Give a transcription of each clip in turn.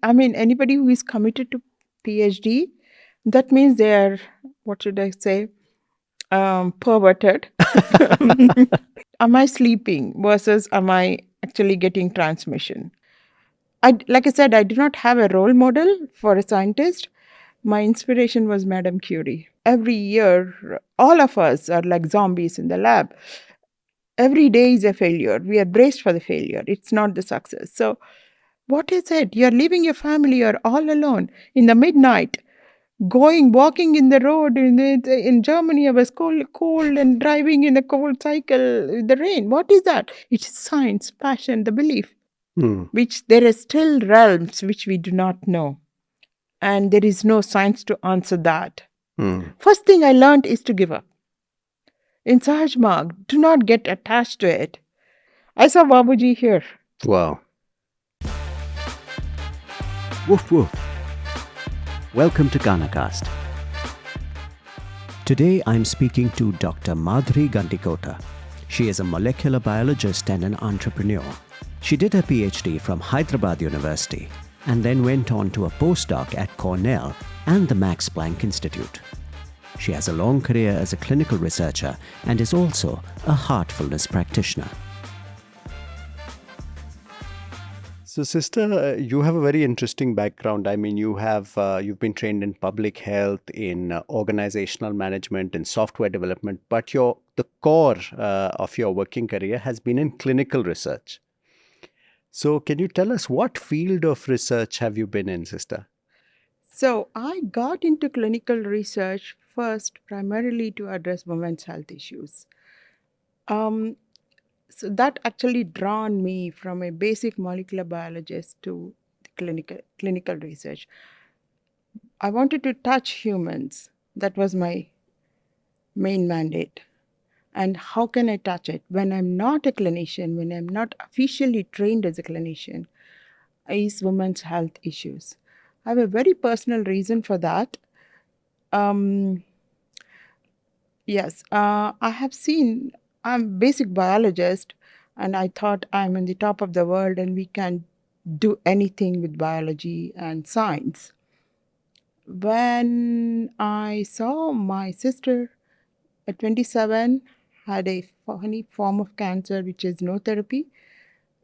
I mean, anybody who is committed to PhD, that means they are, what should I say, perverted. Am I sleeping versus am I actually getting transmission? Like I said, I do not have a role model for a scientist. My inspiration was Madame Curie. Every year, all of us are like zombies in the lab. Every day is a failure. We are braced for the failure. It's not the success. So, what is it? You're leaving your family, you're all alone in the midnight, walking in the road in Germany. I was cold and driving in a cold cycle in the rain. What is that? It is science, passion, the belief, which there are still realms which we do not know. And there is no science to answer that. First thing I learned is to give up. In Sahaj Marg, do not get attached to it. I saw Babuji here. Wow. Woof woof. Welcome to Kanhacast. Today I'm speaking to Dr. Madhuri Gandikota. She is a molecular biologist and an entrepreneur. She did her PhD from Hyderabad University and then went on to a postdoc at Cornell and the Max Planck Institute. She has a long career as a clinical researcher and is also a heartfulness practitioner. So, sister, you have a very interesting background. I mean, you've been trained in public health, in organizational management, in software development, but the core of your working career has been in clinical research. So, can you tell us what field of research have you been in, sister? So I got into clinical research first primarily to address women's health issues. So that actually drawn me from a basic molecular biologist to clinical research. I wanted to touch humans. That was my main mandate. And how can I touch it? When I'm not a clinician, when I'm not officially trained as a clinician, is women's health issues. I have a very personal reason for that. Yes, I'm a basic biologist, and I thought I'm in the top of the world and we can do anything with biology and science. When I saw my sister at 27 had a funny form of cancer, which is no therapy,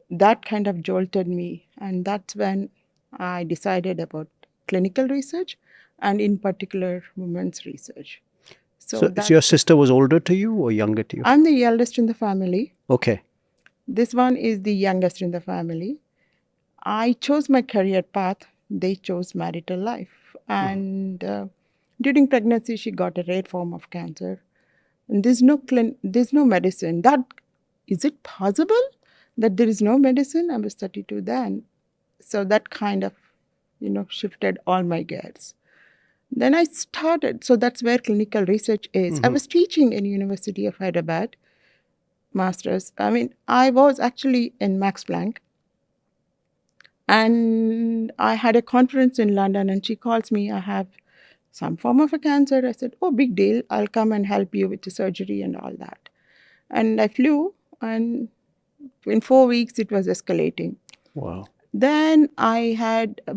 that kind of jolted me. And that's when I decided about clinical research and in particular women's research. So your sister was older to you or younger to you? I'm the eldest in the family. Okay. This one is the youngest in the family. I chose my career path. They chose marital life. And during pregnancy, she got a rare form of cancer. And there's no medicine. Is it possible that there is no medicine? I was 32 then. So that kind of, shifted all my gears. Then I started. So that's where clinical research is. I was teaching in University of Hyderabad, master's. I mean, I was actually in Max Planck. And I had a conference in London and she calls me, I have some form of a cancer. I said, oh, big deal. I'll come and help you with the surgery and all that. And I flew, and in 4 weeks, it was escalating. Wow. Then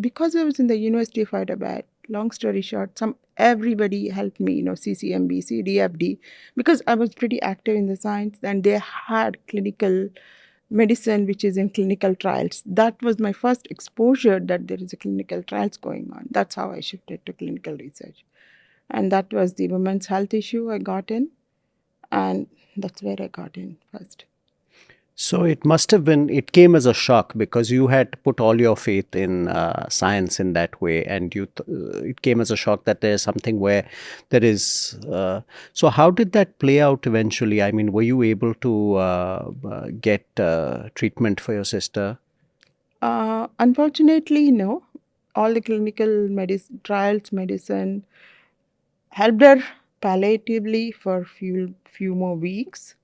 because I was in the University of Hyderabad, long story short, everybody helped me, CCMB, CDFD, because I was pretty active in the science, and they had clinical medicine, which is in clinical trials. That was my first exposure that there is a clinical trials going on. That's how I shifted to clinical research. And that was the women's health issue I got in. And that's where I got in first. So it came as a shock because you had put all your faith in science in that way, and it came as a shock that there's something where there is. So how did that play out eventually? I mean, were you able to get treatment for your sister? Unfortunately, no. All the clinical medicine helped her palliatively for few more weeks.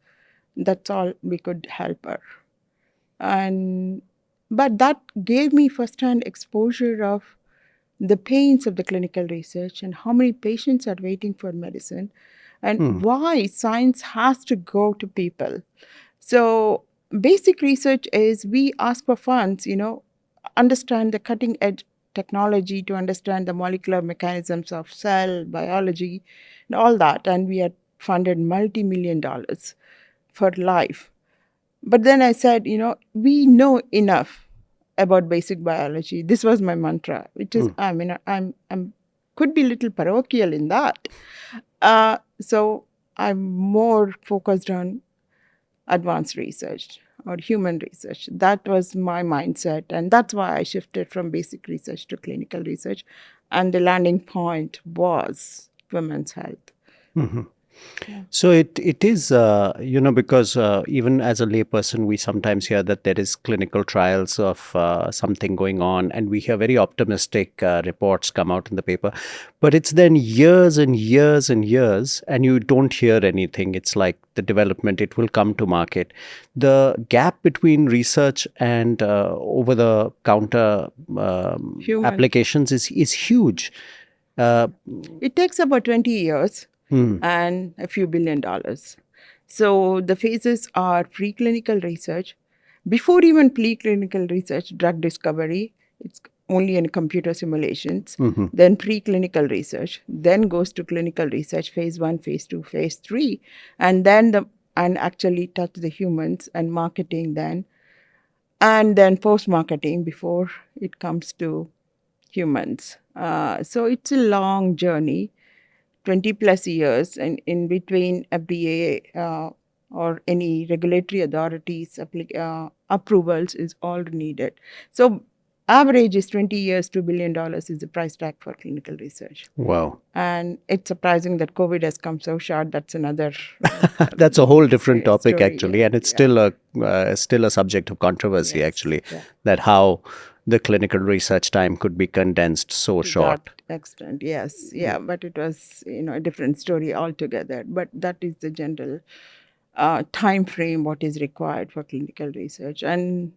That's all we could help her. But that gave me first-hand exposure of the pains of the clinical research and how many patients are waiting for medicine and why science has to go to people. So basic research is we ask for funds, understand the cutting edge technology to understand the molecular mechanisms of cell biology and all that. And we had funded multi-million dollars for life. But then I said, we know enough about basic biology. This was my mantra, which is, I'm could be a little parochial in that. So I'm more focused on advanced research or human research. That was my mindset. And that's why I shifted from basic research to clinical research. And the landing point was women's health. So it is, because even as a layperson, we sometimes hear that there is clinical trials of something going on, and we hear very optimistic reports come out in the paper. But it's then years and years and years, and you don't hear anything. It's like the development, it will come to market. The gap between research and over-the-counter applications is huge. It takes about 20 years. And a few $1 billion. So the phases are preclinical research. Before even preclinical research, drug discovery, it's only in computer simulations. Then preclinical research, then goes to clinical research, phase 1, phase 2, phase 3, and then actually touch the humans and marketing then, and then post-marketing before it comes to humans. So it's a long journey. 20 plus years, and in between FDA or any regulatory authorities approvals is all needed. So average is 20 years, $2 billion is the price tag for clinical research. Wow. And it's surprising that COVID has come so short. That's another that's a whole different topic, story, actually. yes, And it's still a subject of controversy, actually, that how the clinical research time could be condensed so short. That extent, yes. Yeah, but it was, a different story altogether. But that is the general time frame, what is required for clinical research. And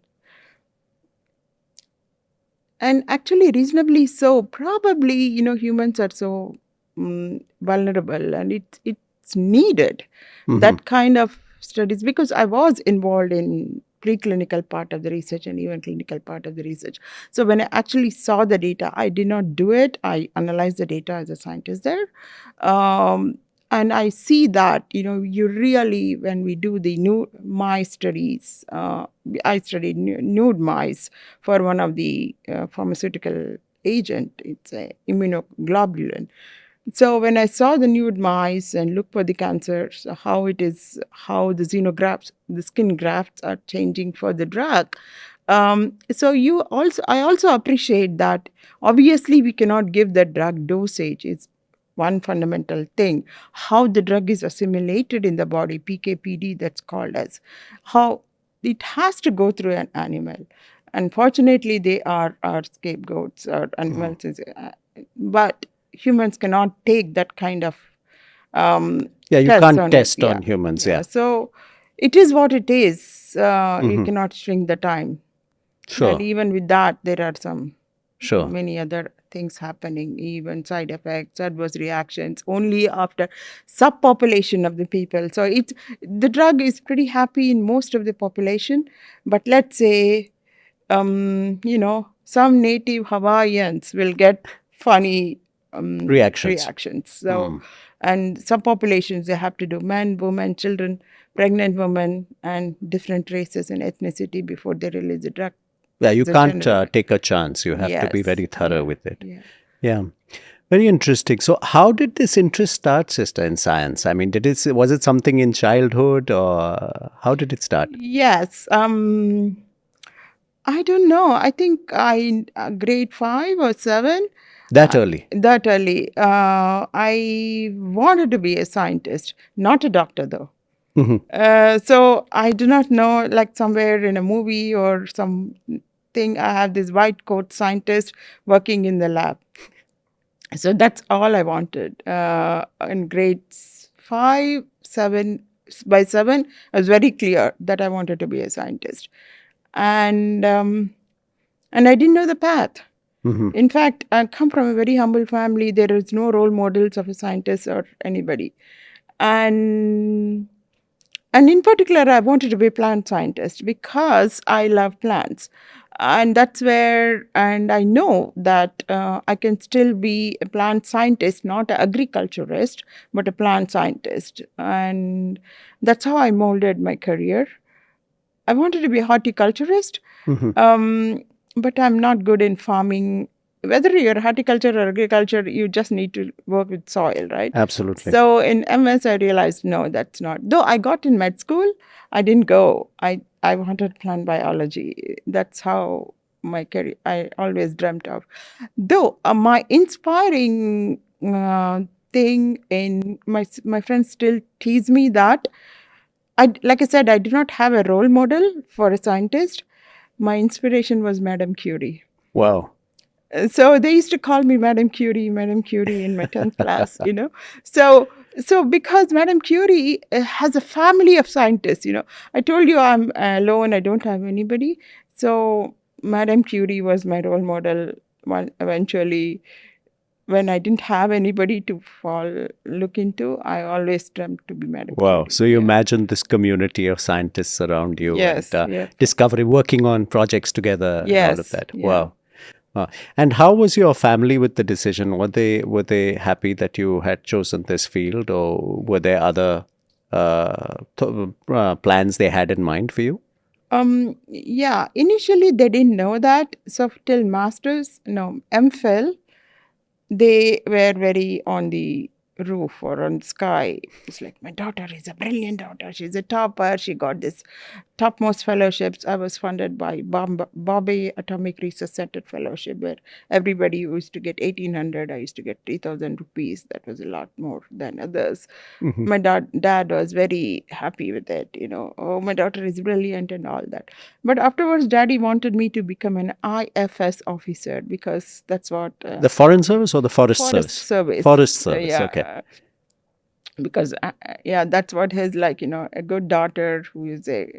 actually reasonably so. Probably, humans are so vulnerable, and it's needed, that kind of studies, because I was involved in preclinical part of the research and even clinical part of the research. So when I actually saw the data, I did not do it. I analyzed the data as a scientist there. And I see that, you really, when we do the nude mice studies, I studied nude mice for one of the pharmaceutical agent. It's a immunoglobulin. So when I saw the nude mice and look for the cancers, how the xenografts, the skin grafts are changing for the drug. So I also appreciate that obviously we cannot give the drug dosage. It's one fundamental thing. How the drug is assimilated in the body, PK/PD, that's called as, how it has to go through an animal. Unfortunately, they are our scapegoats or animals, but humans cannot take that kind of you can't test on humans. So it is what it is. You cannot shrink the time. Sure. And even with that, there are many other things happening, even side effects, adverse reactions, only after subpopulation of the people. So the drug is pretty happy in most of the population, but let's say, some native Hawaiians will get funny reactions. So, and subpopulations, they have to do men, women, children, pregnant women, and different races and ethnicity before they release the drug. Yeah, you can't take a chance. You have to be very thorough with it. Yeah. Very interesting. So how did this interest start, sister, in science? I mean, was it something in childhood, or how did it start? Yes. I don't know. I think grade 5 or 7. That early? That early. I wanted to be a scientist, not a doctor though. So I do not know, like somewhere in a movie or something, I have this white coat scientist working in the lab. So that's all I wanted. In grades 5, 7, by 7, I was very clear that I wanted to be a scientist. And I didn't know the path. In fact, I come from a very humble family. There is no role models of a scientist or anybody. And And in particular, I wanted to be a plant scientist because I love plants. And that's where, and I know that I can still be a plant scientist, not an agriculturist, but a plant scientist. And that's how I molded my career. I wanted to be a horticulturist, Mhm. but I'm not good in farming. Whether you're horticulture or agriculture, you just need to work with soil, right? Absolutely. So in MS, I realized no, that's not. Though I got in med school, I didn't go. I wanted plant biology. That's how my career. I always dreamt of. Though my inspiring thing in my friends still tease me that like I said, I did not have a role model for a scientist. My inspiration was Madame Curie. Wow. So they used to call me Madame Curie in my 10th class, you know. So because Madame Curie has a family of scientists, you know. I told you I'm alone, I don't have anybody. So Madame Curie was my role model. Eventually, when I didn't have anybody to look into, I always dreamt to be Madame Wow. Curie. So you Yeah. imagine this community of scientists around you and Yes. Yeah. discovery, working on projects together and all of Yes. that. Yeah. Wow. And how was your family with the decision? Were they happy that you had chosen this field, or were there other plans they had in mind for you? Yeah, initially they didn't know that. So till masters, no, MPhil, they were very on the roof or on the sky. It's like, my daughter is a brilliant daughter. She's a topper. She got this topmost fellowships. I was funded by Bombay Atomic Research Center Fellowship, where everybody used to get 1,800. I used to get 3,000 rupees. That was a lot more than others. Hmm. My dad was very happy with it, you know. Oh, my daughter is brilliant and all that. But afterwards, daddy wanted me to become an IFS officer because that's what The Foreign Service or the Forest Forest Service? Service. Forest Service. Okay. Because yeah, that's what his, like, you know, a good daughter who is a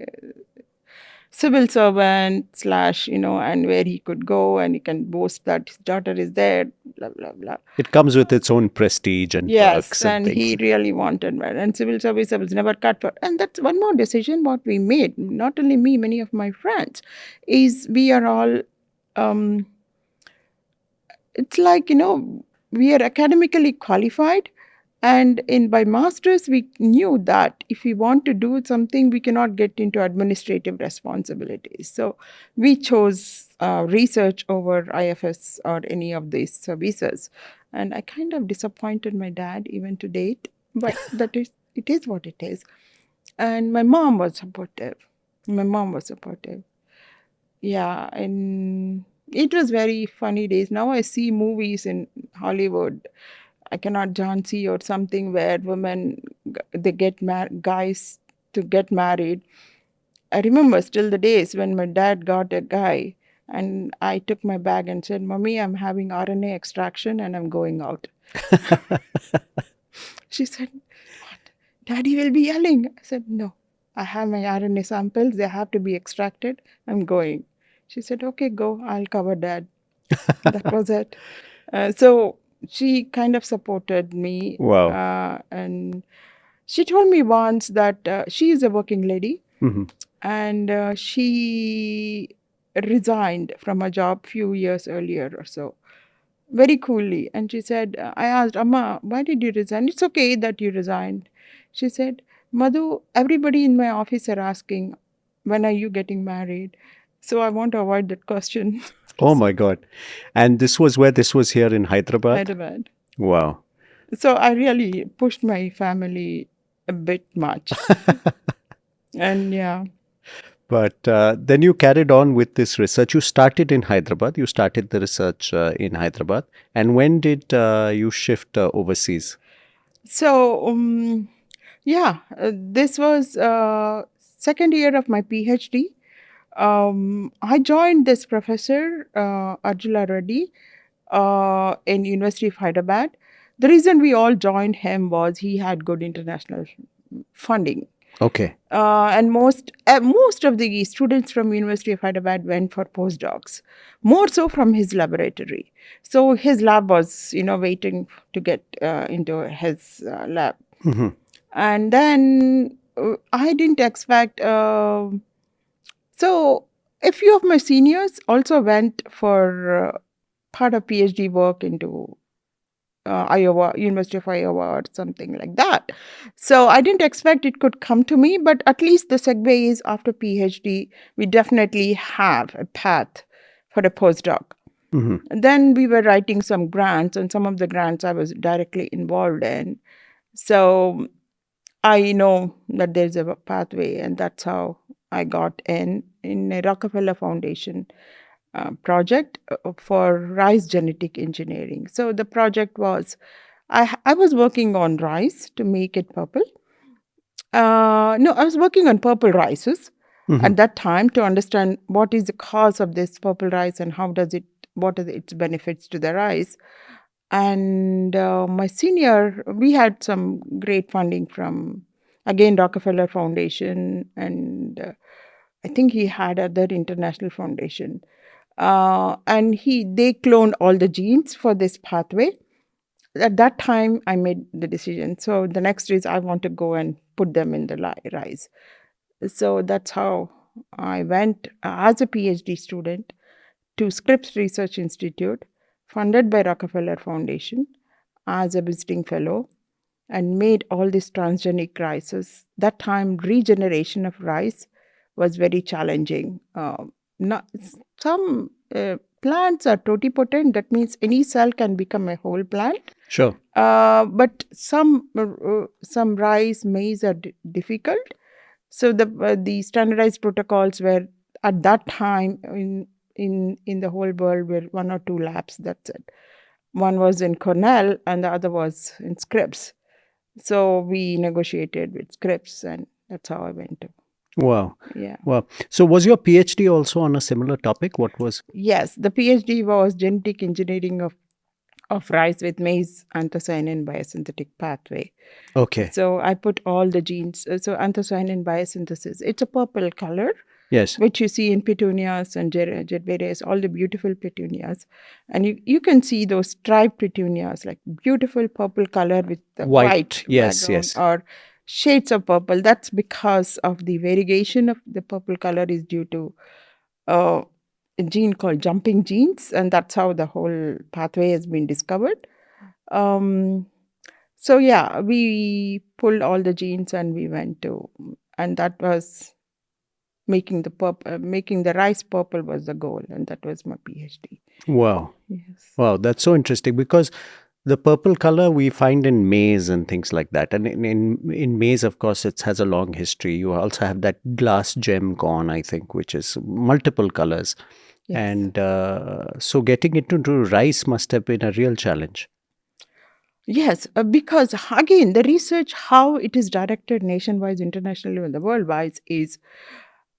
civil servant slash, you know, and where he could go and he can boast that his daughter is there, blah blah blah. It comes with its own prestige and Yes, perks and and he things. really wanted that. And civil service I was never cut for. And that's one more decision what we made. Not only me, many of my friends, is we are all. It's like, you know, we are academically qualified, and in by masters we knew that if we want to do something we cannot get into administrative responsibilities, so we chose research over IFS or any of these services. And I kind of disappointed my dad even to date, but that is, it is what it is. And my mom was supportive. Yeah, and it was very funny days. Now I see movies in Hollywood. I cannot John C or something where women they get guys to get married. I remember still the days when my dad got a guy, and I took my bag and said, "Mommy, I'm having RNA extraction and I'm going out." She said, "What? Daddy will be yelling." I said, "No, I have my RNA samples. They have to be extracted. I'm going." She said, "Okay, go. I'll cover Dad." That was it. So she kind of supported me. Wow. And she told me once that she is a working lady, Hmm. and she resigned from a job few years earlier or so, very coolly. And she said, I asked, Amma, why did you resign? It's okay that you resigned. She said, Madhu, everybody in my office are asking, when are you getting married? So I want to avoid that question. Oh my God. And this was here in Hyderabad? Hyderabad. Wow. So I really pushed my family a bit much. And yeah. But then you carried on with this research. You started in Hyderabad. You started the research in Hyderabad. And when did you shift overseas? So, yeah, this was second year of my PhD. I joined this professor, Arjula Reddy, in University of Hyderabad. The reason we all joined him was he had good international funding. Okay. And most of the students from University of Hyderabad went for postdocs, more so from his laboratory. So his lab was, you know, waiting to get into his lab. Hmm. And then I didn't expect. So a few of my seniors also went for part of PhD work into Iowa, University of Iowa, or something like that. So I didn't expect it could come to me, but at least the segue is after PhD, we definitely have a path for a postdoc. And then we were writing some grants, and some of the grants I was directly involved in. So I know that there's a pathway, and that's how I got in a Rockefeller Foundation project for rice genetic engineering. So the project was, I was working on rice to make it purple. No, I was working on purple rices at that time to understand what is the cause of this purple rice and what are its benefits to the rice. And my senior, we had some great funding from, again, Rockefeller Foundation, and I think he had other international foundation. And they cloned all the genes for this pathway. At that time, I made the decision. So the next is I want to go and put them in the rice. So that's how I went as a PhD student to Scripps Research Institute, funded by Rockefeller Foundation, as a visiting fellow, and made all these transgenic rices. That time, regeneration of rice was very challenging. Not, some plants are totipotent. That means any cell can become a whole plant. Sure. But some rice, maize are difficult. So the standardized protocols were at that time in the whole world were one or two labs. That's it. One was in Cornell and the other was in Scripps. So we negotiated with Scripps, and that's how I went to. Wow. Yeah. Wow. So was your PhD also on a similar topic? What was? Yes, the PhD was genetic engineering of rice with maize anthocyanin biosynthetic pathway. Okay. So I put all the genes. So anthocyanin biosynthesis, it's a purple color. Yes. Which you see in petunias and gerberas, all the beautiful petunias. And you can see those striped petunias, like beautiful purple color with the white Yes, background, yes. or shades of purple. That's because of the variegation of the purple color is due to a gene called jumping genes, and that's how the whole pathway has been discovered. So yeah, we pulled all the genes and we went to, and that was making the rice purple was the goal, and that was my PhD. Wow. Yes. Wow, that's so interesting because the purple color we find in maize and things like that. And in maize, of course, it has a long history. You also have that glass gem corn, I think, which is multiple colors. Yes. And so getting into rice must have been a real challenge. Yes, because again, the research, how it is directed nationwide, internationally, and the worldwide is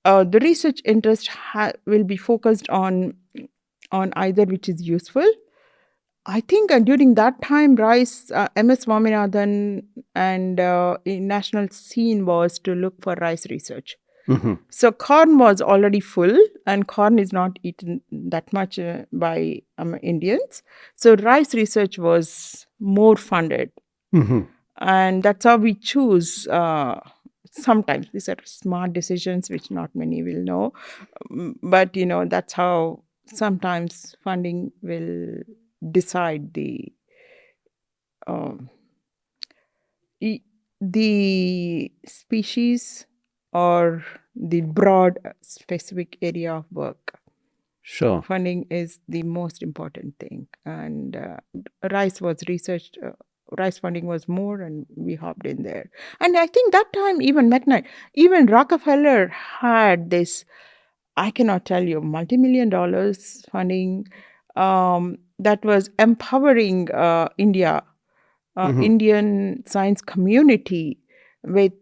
the research interest will be focused on either which is useful. I think during that time, Rice, MS Swaminathan, and in national scene was to look for rice research. So corn was already full, and corn is not eaten that much by Indians. So rice research was more funded, and that's how we choose. Sometimes these are smart decisions which not many will know, but that's how sometimes funding will decide the species or the broad specific area of work. Sure. Funding is the most important thing, and rice was researched. Rice funding was more, and we hopped in there. And I think that time even Rockefeller had this, I cannot tell you, multi-million-dollar funding that was empowering India, Indian science community with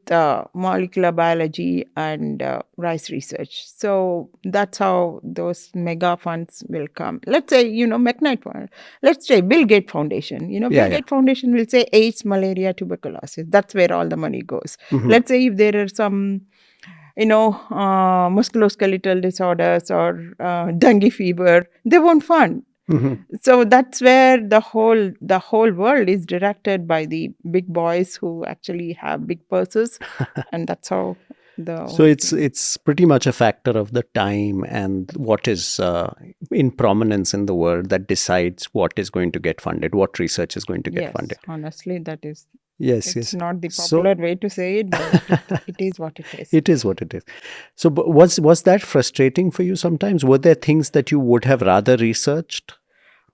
molecular biology and rice research. So that's how those mega funds will come. Let's say, McKnight Fund. Let's say Bill Gates Foundation. Bill Gates Foundation will say AIDS, malaria, tuberculosis. That's where all the money goes. Let's say if there are some musculoskeletal disorders or dengue fever, they won't fund. So that's where the whole world is directed by the big boys who actually have big purses, and that's how the So whole thing. it's pretty much a factor of the time and what is in prominence in the world that decides what is going to get funded, what research is going to get Yes, funded. honestly, that is. Yes, It's yes. not the So popular way to say it, but it is what it is. it is what it is. So was that frustrating for you sometimes? Were there things that you would have rather researched?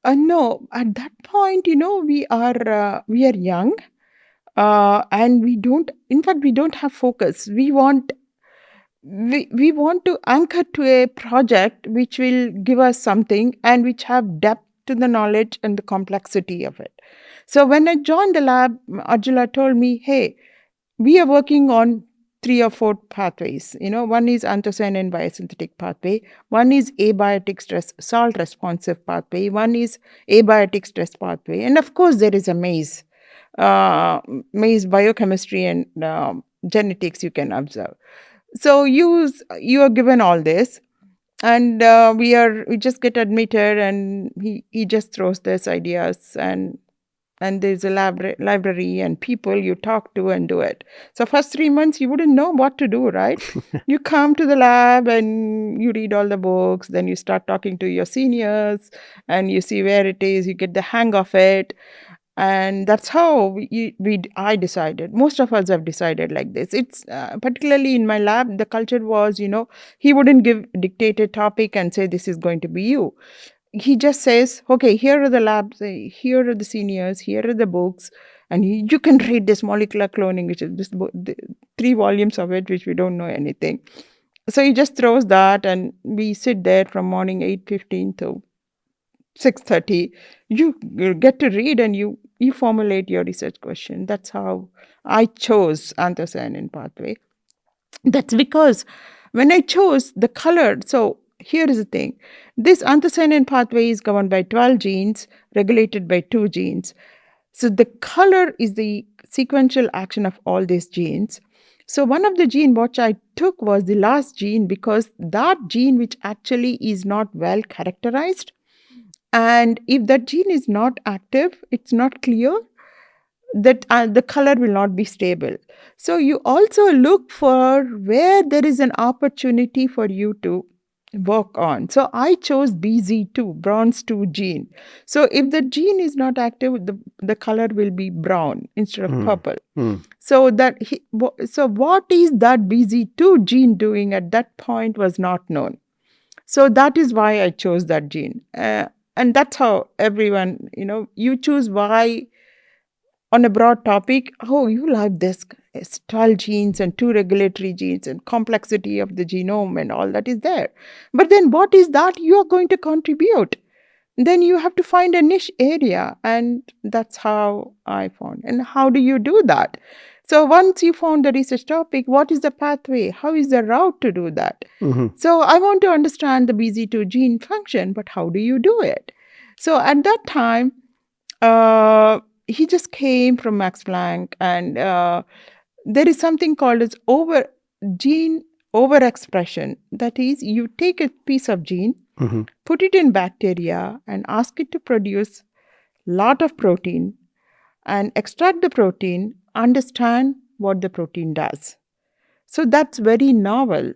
No, at that point, we are young, and we don't. In fact, we don't have focus. We want to anchor to a project which will give us something and which have depth to the knowledge and the complexity of it. So when I joined the lab, Arjula told me, "Hey, we are working on three or four pathways. One is anthocyanin biosynthetic pathway, one is abiotic stress salt responsive pathway, one is abiotic stress pathway, and of course there is a uh, maze biochemistry and genetics you can observe. So you are given all this, and we just get admitted, and he just throws these ideas, and there's a library and people you talk to and do it. So first 3 months you wouldn't know what to do, right? You come to the lab and you read all the books, then you start talking to your seniors and you see where it is, you get the hang of it. And that's how I decided. Most of us have decided like this. It's particularly in my lab, the culture was, he wouldn't give dictate a topic and say this is going to be you. He just says, okay, here are the labs, here are the seniors, here are the books, and you can read this molecular cloning, which is just the 3 volumes of it, which we don't know anything. So he just throws that, and we sit there from morning 8:15 to 6:30. You get to read, and you formulate your research question. That's how I chose anthocyanin pathway. That's because when I chose the color, so here is the thing. This anthocyanin pathway is governed by 12 genes, regulated by 2 genes. So the color is the sequential action of all these genes. So one of the gene which I took was the last gene, because that gene which actually is not well characterized. And if that gene is not active, it's not clear, that the color will not be stable. So you also look for where there is an opportunity for you to work on. So I chose BZ2, bronze 2 gene. So if the gene is not active, the color will be brown instead of purple. So so what is that BZ2 gene doing at that point was not known. So that is why I chose that gene. And that's how everyone, you choose why on a broad topic. Oh, you like this. It's 12 genes and 2 regulatory genes and complexity of the genome and all that is there. But then what is that you are going to contribute? Then you have to find a niche area. And that's how I found. And how do you do that? So once you found the research topic, what is the pathway? How is the route to do that? So I want to understand the BZ2 gene function, but how do you do it? So at that time, he just came from Max Planck, and there is something called as gene overexpression. That is, you take a piece of gene, put it in bacteria, and ask it to produce lot of protein, and extract the protein, understand what the protein does. So that's very novel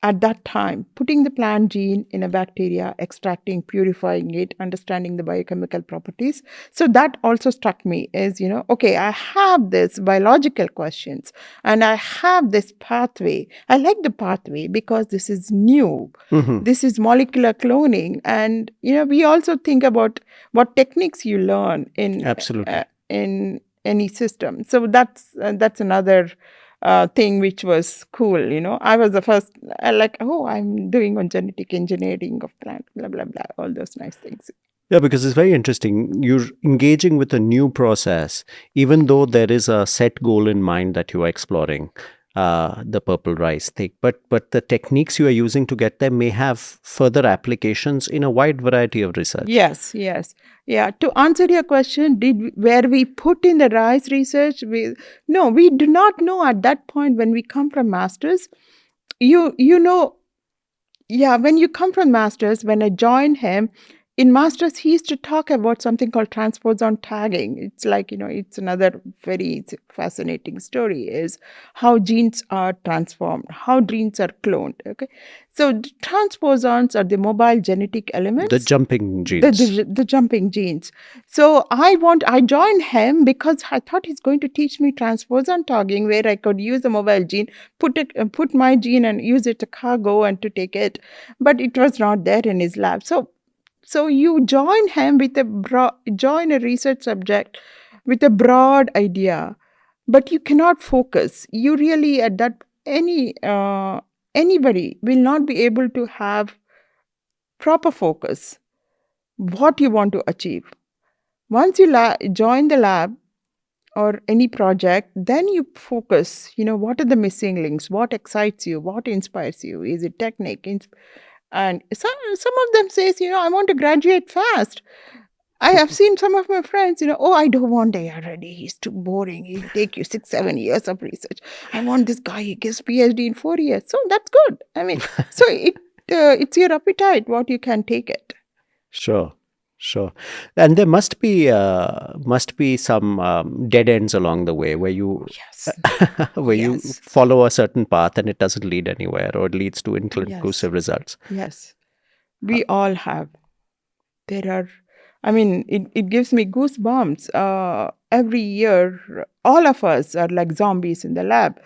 at that time, putting the plant gene in a bacteria, extracting, purifying it, understanding the biochemical properties. So that also struck me as, okay, I have this biological questions and I have this pathway. I like the pathway because this is new. This is molecular cloning. And, we also think about what techniques you learn Absolutely. In any system. So that's another thing which was cool. I was the first, I'm doing on genetic engineering of plant, blah blah blah, all those nice things. Yeah, because it's very interesting. You're engaging with a new process, even though there is a set goal in mind that you are exploring, the purple rice thing. But the techniques you are using to get there may have further applications in a wide variety of research. Yes. Yeah, to answer your question, where we put in the rice research, no, we do not know at that point. When we come from masters, you know, yeah, when you come from masters, when I joined him, in masters, he used to talk about something called transposon tagging. It's like, it's another very fascinating story, is how genes are transformed, how genes are cloned. Okay. So transposons are the mobile genetic elements. The jumping The, genes. the jumping genes. So I joined him because I thought he's going to teach me transposon tagging, where I could use a mobile gene, put my gene and use it to cargo and to take it. But it was not there in his lab. So you join him with join a research subject with a broad idea, but you cannot focus. You really at that anybody will not be able to have proper focus what you want to achieve. Once you join the lab or any project, then you focus. What are the missing links? What excites you? What inspires you? Is it technique? And some of them says, I want to graduate fast. I have seen some of my friends, oh, I don't want already. He's too boring. He'll take you 6-7 years of research. I want this guy. He gives PhD in 4 years. So that's good. I mean, so it's your appetite what you can take it. Sure. And there must be some dead ends along the way where you Yes. where you Yes. follow a certain path and it doesn't lead anywhere, or it leads to inconclusive results. Yes. We all have. There are, I mean, it gives me goosebumps. Every year, all of us are like zombies in the lab.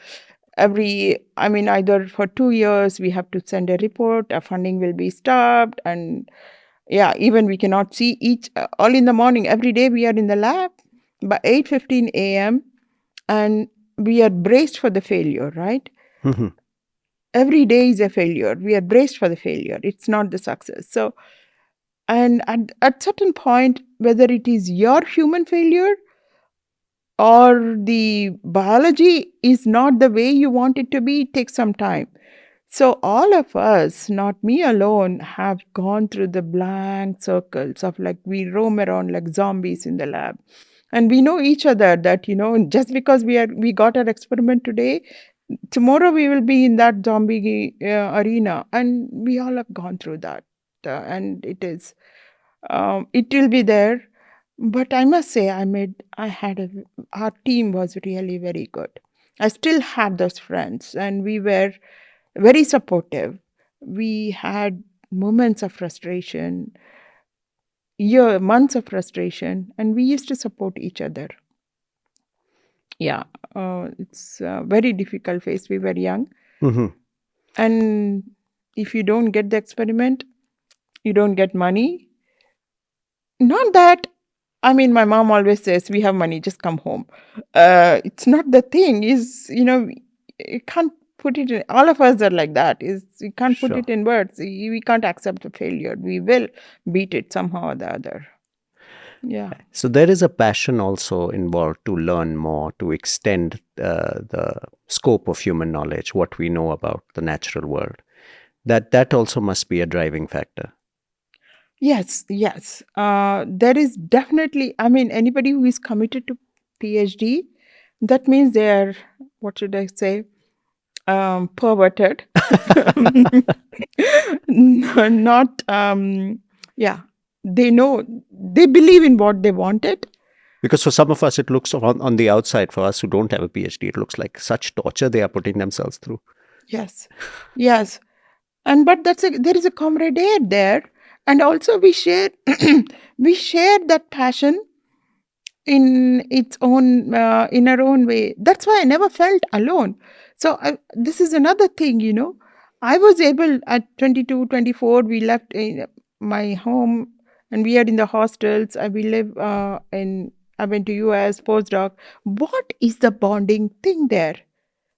Either for 2 years, we have to send a report, our funding will be stopped. And yeah, even we cannot see all in the morning. Every day we are in the lab by 8:15 a.m. and we are braced for the failure, right? Mhm. Every day is a failure. We are braced for the failure. It's not the success. So, and at certain point, whether it is your human failure or the biology is not the way you want it to be, it takes some time. So all of us, not me alone, have gone through the blank circles of like we roam around like zombies in the lab. And we know each other that, just because we got our experiment today, tomorrow we will be in that zombie arena. And we all have gone through that. And it will be there. But I must say, our team was really very good. I still have those friends, and we were very supportive. We had moments of frustration, months of frustration, and we used to support each other. Yeah, it's a very difficult phase. We were young. Mhm. And if you don't get the experiment, you don't get money. Not that, my mom always says, we have money, just come home. It's not the thing, you can't put it in, all of us are like that, you can't put Sure. it in words. We can't accept the failure. We will beat it somehow or the other. Yeah. So there is a passion also involved to learn more, to extend the scope of human knowledge, what we know about the natural world. That also must be a driving factor. Yes. There is definitely, anybody who is committed to PhD, that means they are, what should I say, perverted. Not, yeah, they believe in what they wanted. Because for some of us, it looks on the outside, for us who don't have a PhD, it looks like such torture they are putting themselves through. Yes. But there is a camaraderie there. And also we share that passion in its own, in our own way. That's why I never felt alone. So this is another thing, I was able at 22, 24, we left my home and we are in the hostels. We live I went to US postdoc. What is the bonding thing there?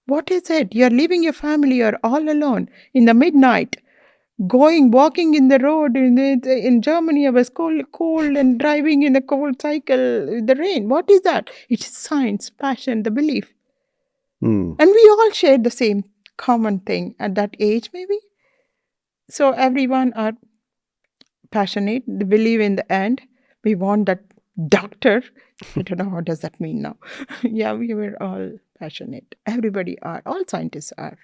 What is it? You're leaving your family, you're all alone in the midnight, walking in the road in Germany. I was cold and driving in a cold cycle with the rain. What is that? It is science, passion, the belief. Mm. And we all share the same common thing at that age, maybe. So everyone are passionate. They believe in the end. We want that doctor. I don't know what does that mean now. Yeah, we were all passionate. Everybody are. All scientists are.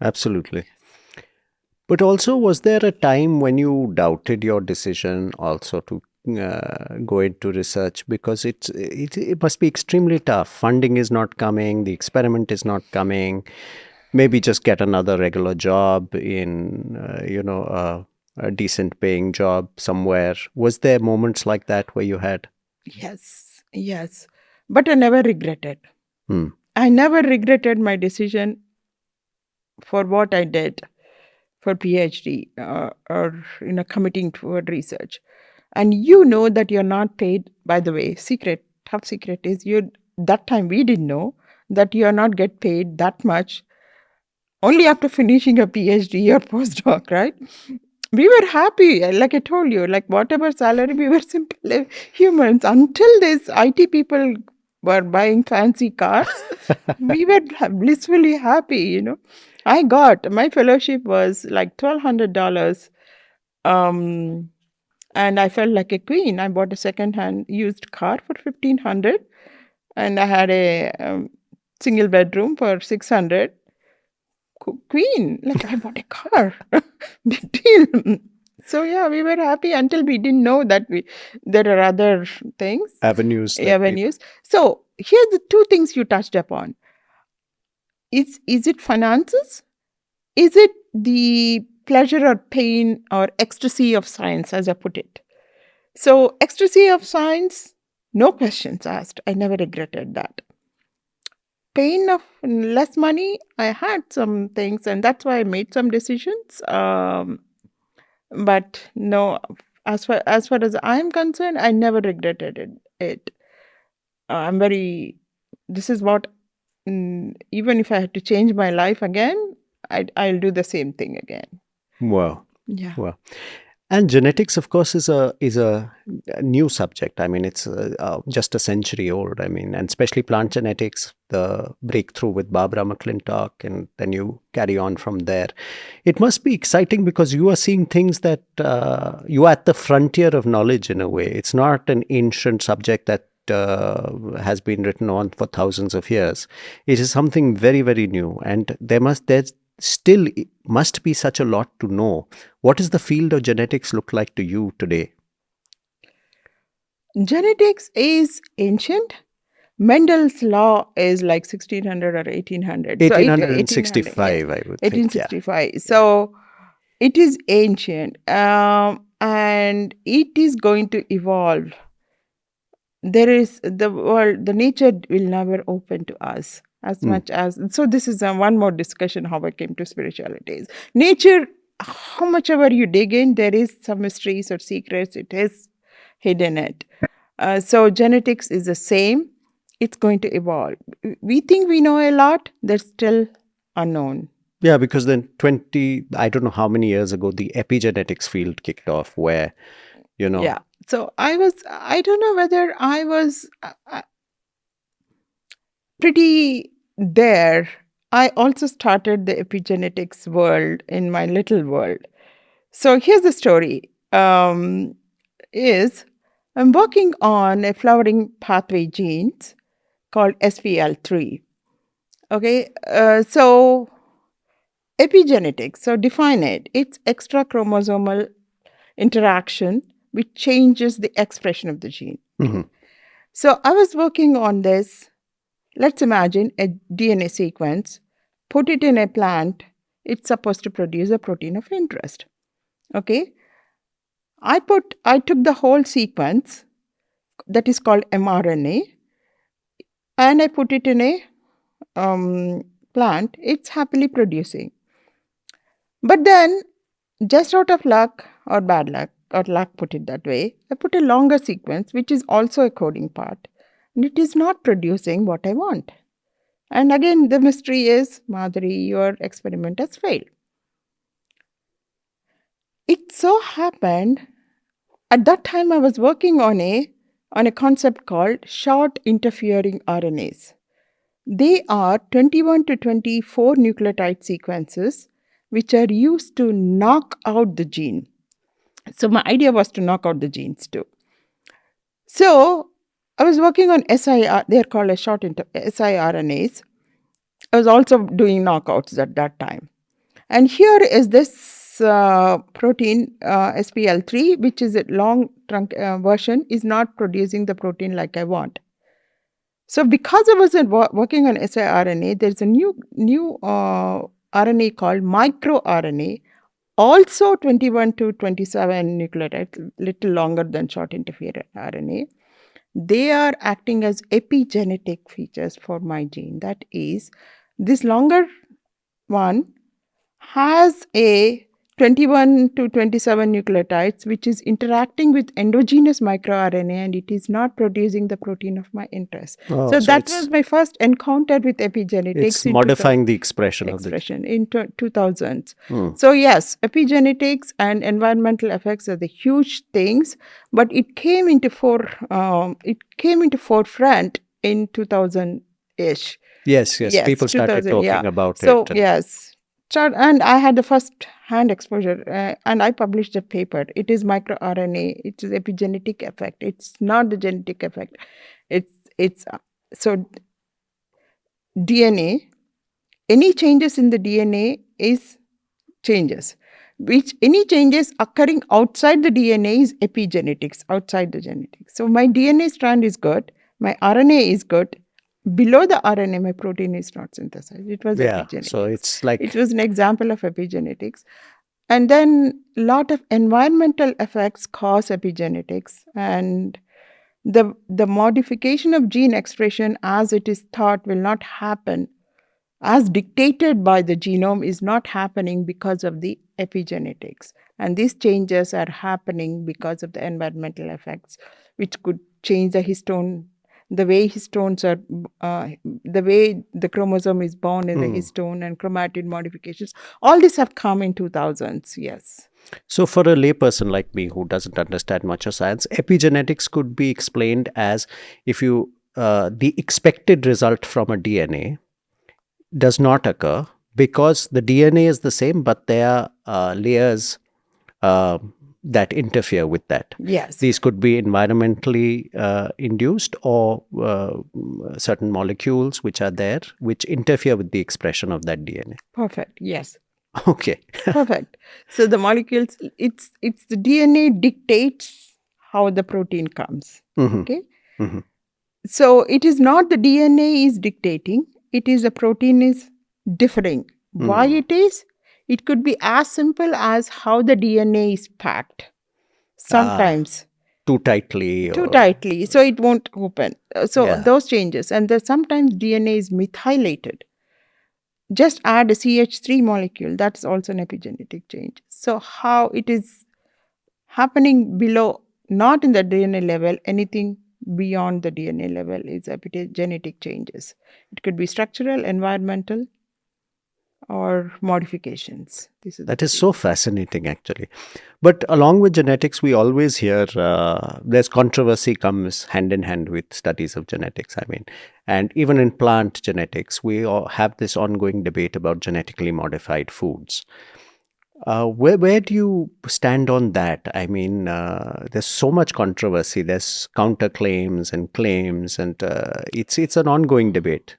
Absolutely. But also, was there a time when you doubted your decision also to go into research? Because it must be extremely tough. Funding is not coming, the experiment is not coming. Maybe just get another regular job in, a decent paying job somewhere. Was there moments like that where you had? Yes, yes. But I never regretted. Hmm. I never regretted my decision for what I did for PhD or committing toward research. And you know that you're not paid. By the way, secret, top secret is you. That time we didn't know that you're not get paid that much only after finishing a PhD or postdoc, right? We were happy, like I told you, like whatever salary, we were simple humans until this IT people were buying fancy cars. We were blissfully happy. I got my fellowship was like $1,200, and I felt like a queen. I bought a second-hand used car for 1,500, and I had a single bedroom for 600. Queen, like I bought a car. Big deal. So yeah, we were happy until we didn't know that there are other things, Avenues that avenues. So here's the two things you touched upon. Is it finances? Is it the pleasure or pain or ecstasy of science, as I put it? So ecstasy of science, no questions asked. I never regretted that. Pain of less money, I had some things, and that's why I made some decisions. But no, as far as I'm concerned, I never regretted it. I'm very. This is what. Even if I had to change my life again, I'll do the same thing again. wow. Yeah. Wow. And genetics, of course, is a new subject. I mean, it's just a century old. I mean, and especially plant genetics, the breakthrough with Barbara McClintock, and then you carry on from there. It must be exciting because you are seeing things that you are at the frontier of knowledge in a way. It's not an ancient subject that has been written on for thousands of years. It is something very, very new, and there's still must be such a lot to know. What does the field of genetics look like to you today? Genetics is ancient. Mendel's law is like 1600 or 1800. So 1800, yes, 1865, I would think. Yeah. 1865. So it is ancient, and it is going to evolve. There is the world, the nature will never open to us as much as. So this is one more discussion how I came to spirituality. Nature, how much ever you dig in, there is some mysteries or secrets. It is hidden it. So genetics is the same. It's going to evolve. We think we know a lot. That's still unknown. Yeah, because then I don't know how many years ago, the epigenetics field kicked off where, Yeah. So I don't know whether I was pretty there. I also started the epigenetics world in my little world. So here's the story. Is I'm working on a flowering pathway genes called SPL3. Okay, so epigenetics, so define it. It's extra chromosomal interaction which changes the expression of the gene. Mhm. So I was working on this. Let's imagine a DNA sequence, put it in a plant, it's supposed to produce a protein of interest. Okay? I took the whole sequence that is called mRNA and I put it in a plant. It's happily producing. But then, just out of luck or bad luck, or luck put it that way, I put a longer sequence which is also a coding part. And it is not producing what I want. And again, the mystery is, Madhuri, your experiment has failed. It so happened, at that time I was working on a concept called short interfering RNAs. They are 21 to 24 nucleotide sequences which are used to knock out the gene. So my idea was to knock out the genes too. So I was working on SIR, they're called as siRNAs. I was also doing knockouts at that time. And here is this this protein, SPL3, which is a long trunk version, is not producing the protein like I want. So because I was working on siRNA, there's a new RNA called microRNA, also 21 to 27 nucleotides, little longer than short interfering RNA. They are acting as epigenetic features for my gene. That is, this longer one has a 21 to 27 nucleotides, which is interacting with endogenous microRNA, and it is not producing the protein of my interest. Oh, so that was my first encounter with epigenetics. It's modifying the expression of the in 2000s. So yes, epigenetics and environmental effects are the huge things, but it came into forefront in 2000-ish. Yes, people started talking about So it. yes. And I had the first-hand exposure, and I published a paper. It is microRNA. It is epigenetic effect. It's not the genetic effect. It's so DNA. Any changes in the DNA is changes. Which any changes occurring outside the DNA is epigenetics, outside the genetics. So my DNA strand is good. My RNA is good. Below the RNA, my protein is not synthesized. It was epigenetics. So it's like it was an example of epigenetics. And then a lot of environmental effects cause epigenetics, and the modification of gene expression as it is thought will not happen, as dictated by the genome, is not happening because of the epigenetics. And these changes are happening because of the environmental effects, which could change the histone, the way histones are, the way the chromosome is bound in the histone, and chromatid modifications. All this have come in 2000s, yes. So for a layperson like me who doesn't understand much of science, epigenetics could be explained as if you the expected result from a DNA does not occur because the DNA is the same, but there are layers that interfere with that. Yes. These could be environmentally induced or certain molecules which are there which interfere with the expression of that DNA. Perfect. Yes. Okay. Perfect. So the molecules, it's the DNA dictates how the protein comes. Okay. So it is not the DNA is dictating, it is the protein is differing. Why it is? It could be as simple as how the DNA is packed. Sometimes too tightly, so it won't open. Those changes. And sometimes DNA is methylated. Just add a CH3 molecule, that's also an epigenetic change. So how it is happening below, not in the DNA level, anything beyond the DNA level is epigenetic changes. It could be structural, environmental, or modifications. That is so fascinating, actually. But along with genetics, we always hear there's controversy comes hand in hand with studies of genetics. I mean, and even in plant genetics, we all have this ongoing debate about genetically modified foods. Where do you stand on that? I mean, there's so much controversy. There's counterclaims and claims, and it's an ongoing debate.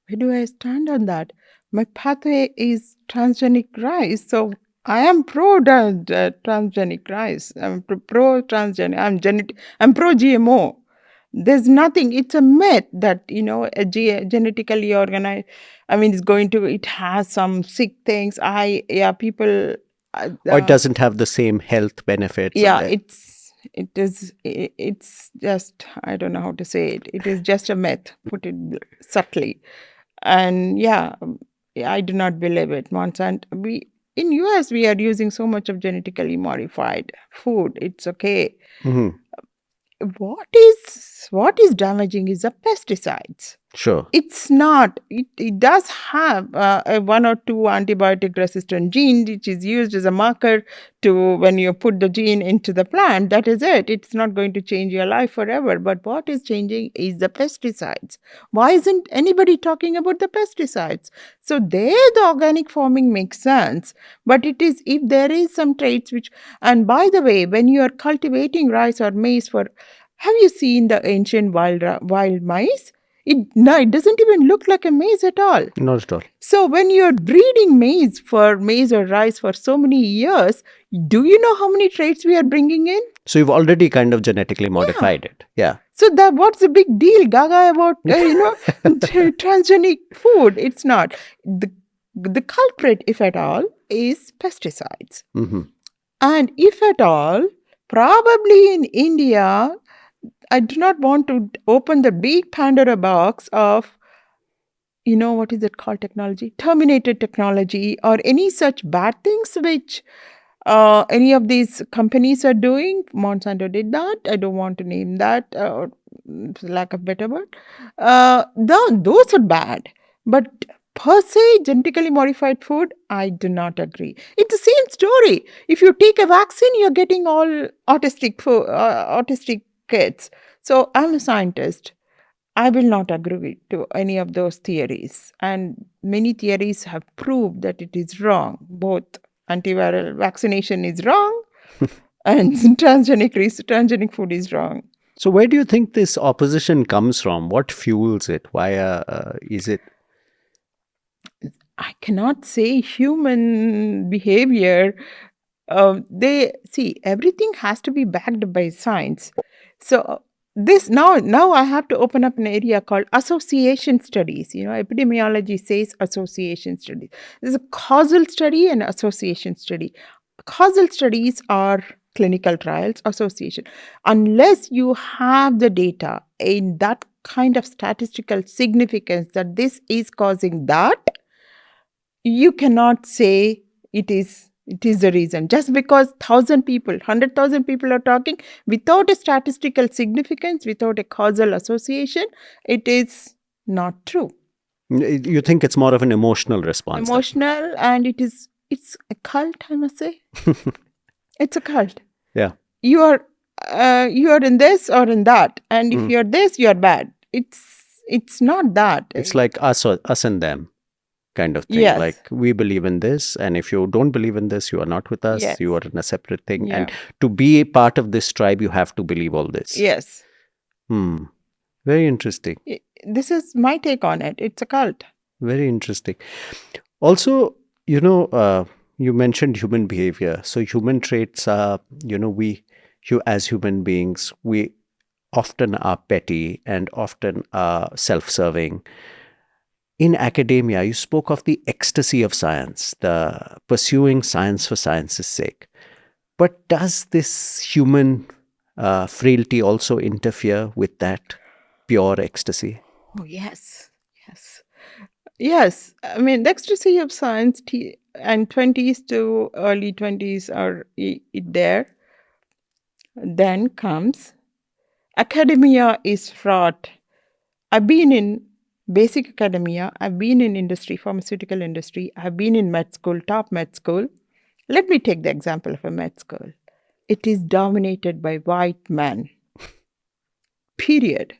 Where do I stand on that? My pathway is transgenic rice, so I am pro transgenic rice. I'm pro transgenic. I'm pro GMO. There's nothing. It's a myth that a genetically organized. I mean, it has some sick things. People. Or it doesn't have the same health benefits. Yeah, it's just, I don't know how to say it. It is just a myth, put it subtly. And I do not believe it. Monsanto, in US, we are using so much of genetically modified food. It's okay. What is damaging is the pesticides. Sure. It's not. It does have a 1 or 2 antibiotic resistant gene, which is used as a marker to when you put the gene into the plant. That is it. It's not going to change your life forever. But what is changing is the pesticides. Why isn't anybody talking about the pesticides? So there the organic farming makes sense. But it is if there is some traits which, and by the way, when you are cultivating rice or maize have you seen the ancient wild mice? it doesn't even look like a maize at all. Not at all. So when you're breeding maize or rice for so many years, do you know how many traits we are bringing in? So you've already kind of genetically modified it. Yeah. So what's the big deal, Gaga, about transgenic food? It's not. The culprit, if at all, is pesticides. Mm-hmm. And if at all, probably in India, I do not want to open the big Pandora box of, what is it called, technology? Terminated technology or any such bad things which any of these companies are doing. Monsanto did that. I don't want to name that, lack of better word. Those are bad. But per se, genetically modified food, I do not agree. It's the same story. If you take a vaccine, you're getting all autistic kids. So I'm a scientist. I will not agree to any of those theories. And many theories have proved that it is wrong. Both antiviral vaccination is wrong and transgenic food is wrong. So where do you think this opposition comes from? What fuels it? Why is it? I cannot say human behavior. Everything has to be backed by science. So this now I have to open up an area called association studies. Epidemiology says association studies. There's a causal study and association study. Causal studies are clinical trials. Association, unless you have the data in that kind of statistical significance that this is causing that, you cannot say it is the reason. Just because 1,000 people, 100,000 people are talking without a statistical significance, without a causal association, it is not true. You think it's more of an emotional response? Emotional, and it's a cult, I must say. It's a cult. Yeah. You are in this or in that, and if you're this, you're bad. It's not that. It's like us and them kind of thing. Yes. Like, we believe in this, and if you don't believe in this, you are not with us. Yes. You are in a separate thing. Yeah. And to be a part of this tribe, you have to believe all this. Yes. Very interesting. This is my take on it. It's a cult. Very interesting. Also, you mentioned human behavior. So human traits are, as human beings, we often are petty and often are self-serving. In academia, you spoke of the ecstasy of science, the pursuing science for science's sake. But does this human frailty also interfere with that pure ecstasy? Oh, yes. Yes. I mean, the ecstasy of science and 20s to early 20s are there. Then comes academia is fraught. I've been in basic academia. I've been in industry, pharmaceutical industry. I've been in med school, top med school. Let me take the example of a med school. It is dominated by white men. Period.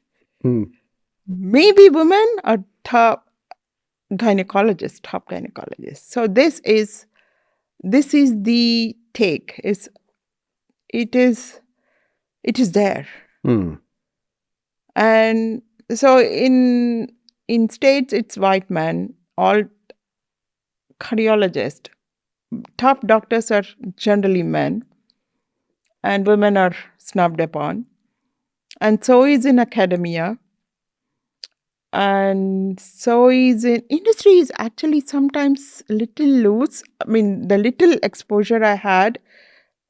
Maybe women are top gynecologists. So this is the take. It is there. And so in states it's white men, all cardiologists. Top doctors are generally men, and women are snubbed upon. And so is in academia. And so is in industry is actually sometimes a little loose. I mean, the little exposure I had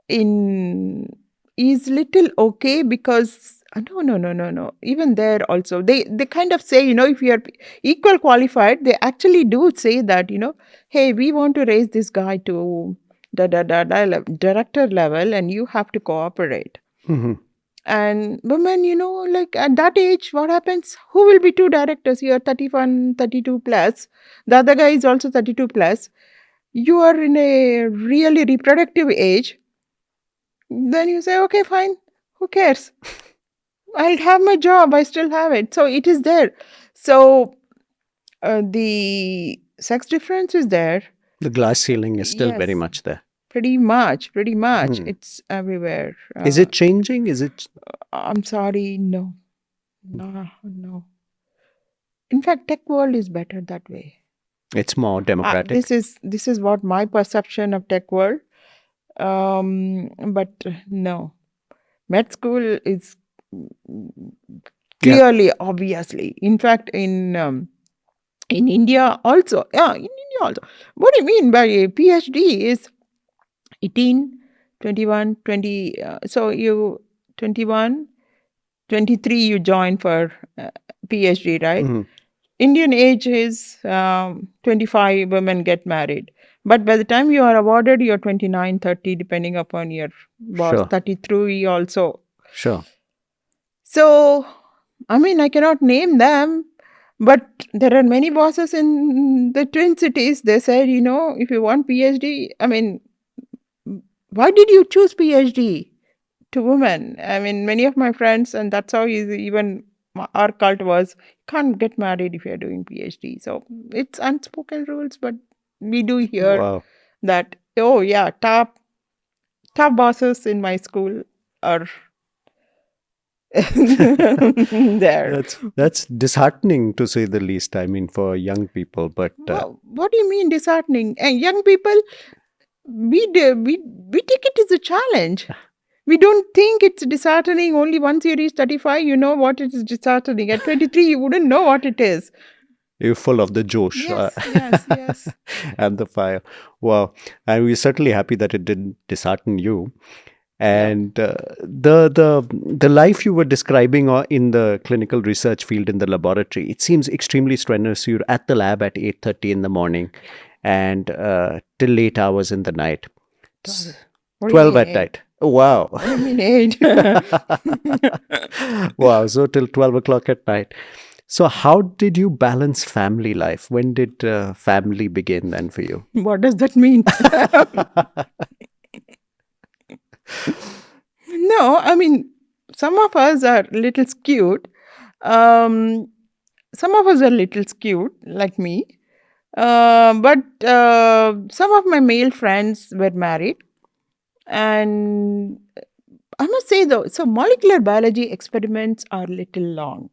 is little okay, because no. Even there also, they kind of say, if you are equal qualified, they actually do say that, hey, we want to raise this guy to director level, and you have to cooperate. And women, like at that age, what happens? Who will be two directors? You're 31, 32 plus. The other guy is also 32 plus. You are in a really reproductive age. Then you say, okay, fine. Who cares? I'll have my job. I still have it. So it is there. So the sex difference is there. The glass ceiling is still very much there. Pretty much. It's everywhere. Is it changing? Is it? I'm sorry, no. In fact, tech world is better that way. It's more democratic. This is what my perception of tech world. But no, med school is Yeah. clearly, obviously. In fact, in India also, yeah, in India also. What do you mean by a PhD is 18, 21, 20. So you 21, 23, you join for PhD, right? Mhm. Indian age is 25, women get married. But by the time you are awarded, you're 29, 30, depending upon your boss, Sure. 33 also. Sure. So, I mean, I cannot name them, but there are many bosses in the Twin Cities. They said, if you want PhD, I mean, why did you choose PhD to women? I mean, many of my friends, and that's how even our cult was, can't get married if you're doing PhD. So it's unspoken rules, but we do hear Wow. that, oh yeah, top bosses in my school are there. That's disheartening to say the least. I mean, for young people, but What do you mean disheartening? And young people, we take it as a challenge. We don't think it's disheartening. Only once you reach 35, you know what it is disheartening. At 23, you wouldn't know what it is. you're full of the josh Yes. and the fire. Wow. And we're certainly happy that it didn't dishearten you. Yeah. And the life you were describing in the clinical research field in the laboratory, it seems extremely strenuous. You're at the lab at 8:30 in the morning and till late hours in the night. 12. What do you 12 mean at 8? night. Wow. What do you mean 8? Wow. So till 12 o'clock at night. So how did you balance family life? When did family begin then for you? What does that mean? No, I mean, some of us are little skewed. Um, some of us are little skewed, like me. But some of my male friends were married. And I must say, though, so molecular biology experiments are little long.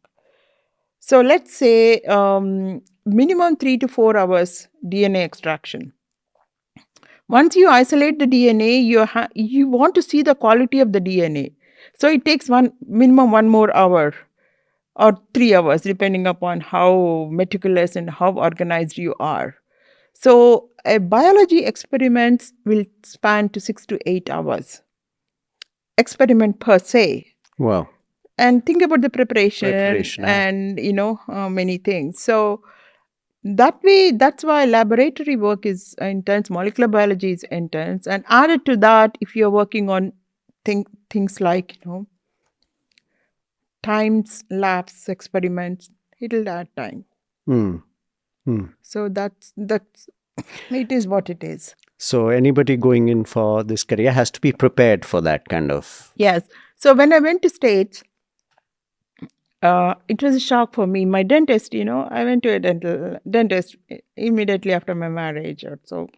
So let's say minimum 3 to 4 hours DNA extraction. Once you isolate the DNA, you want to see the quality of the DNA. So it takes minimum 1 more hour or 3 hours, depending upon how meticulous and how organized you are. So a biology experiments will span to 6 to 8 hours. Experiment per se. Wow. And think about the preparation Preparation. and many things. So that way, that's why laboratory work is intense, molecular biology is intense, and added to that, if you're working on things like times labs experiments, it'll add time. Mm. Mm. So that's it is what it is. So anybody going in for this career has to be prepared for that kind of. Yes. So when I went to States, it was a shock for me. My dentist, I went to a dentist immediately after my marriage, or so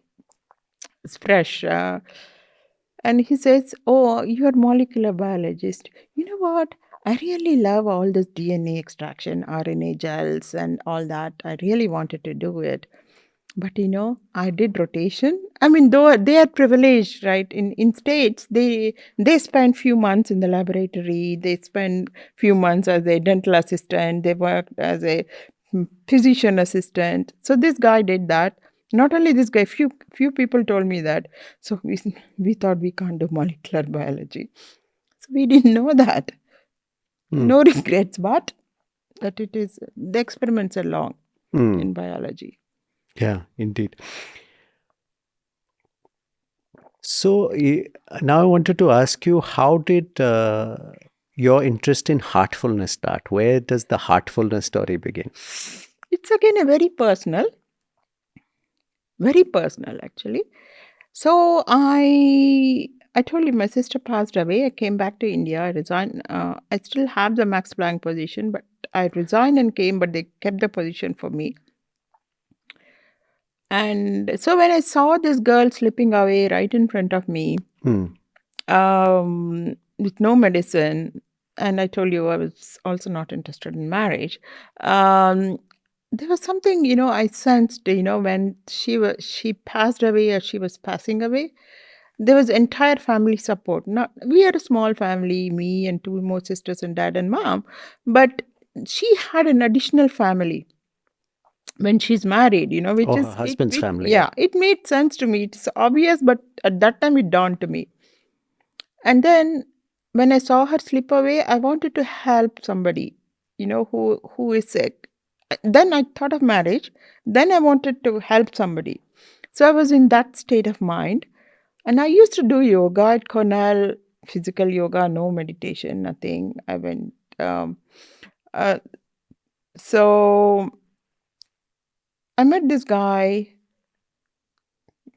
it's fresh. And he says, "Oh, you're molecular biologist. You know what? I really love all this DNA extraction, RNA gels, and all that. I really wanted to do it. But I did rotation. I mean, though they are privileged, right? In States, they spend few months in the laboratory. They spend few months as a dental assistant. They worked as a physician assistant. So this guy did that. Not only this guy, few people told me that. So we thought we can't do molecular biology. So we didn't know that. Mm. No regrets, but that it is the experiments are long Mm. in biology. Yeah, indeed. So now I wanted to ask you, how did your interest in heartfulness start? Where does the heartfulness story begin? It's again a very personal actually. So I told you my sister passed away. I came back to India. I resigned. I still have the Max Planck position, but I resigned and came, but they kept the position for me. And so when I saw this girl slipping away right in front of me, Mm. with no medicine, and I told you I was also not interested in marriage. Um, there was something, I sensed, when she passed away or she was passing away. There was entire family support. Not we had a small family, me and two more sisters and dad and mom, but she had an additional family when she's married, which Oh, her is husband's it family. yeah, it made sense to me. It's obvious, but at that time it dawned to me. And then when I saw her slip away, I wanted to help somebody, who is sick. Then I thought of marriage. Then I wanted to help somebody. So I was in that state of mind. And I used to do yoga at Cornell, physical yoga, no meditation, nothing. I went. Uh, so I met this guy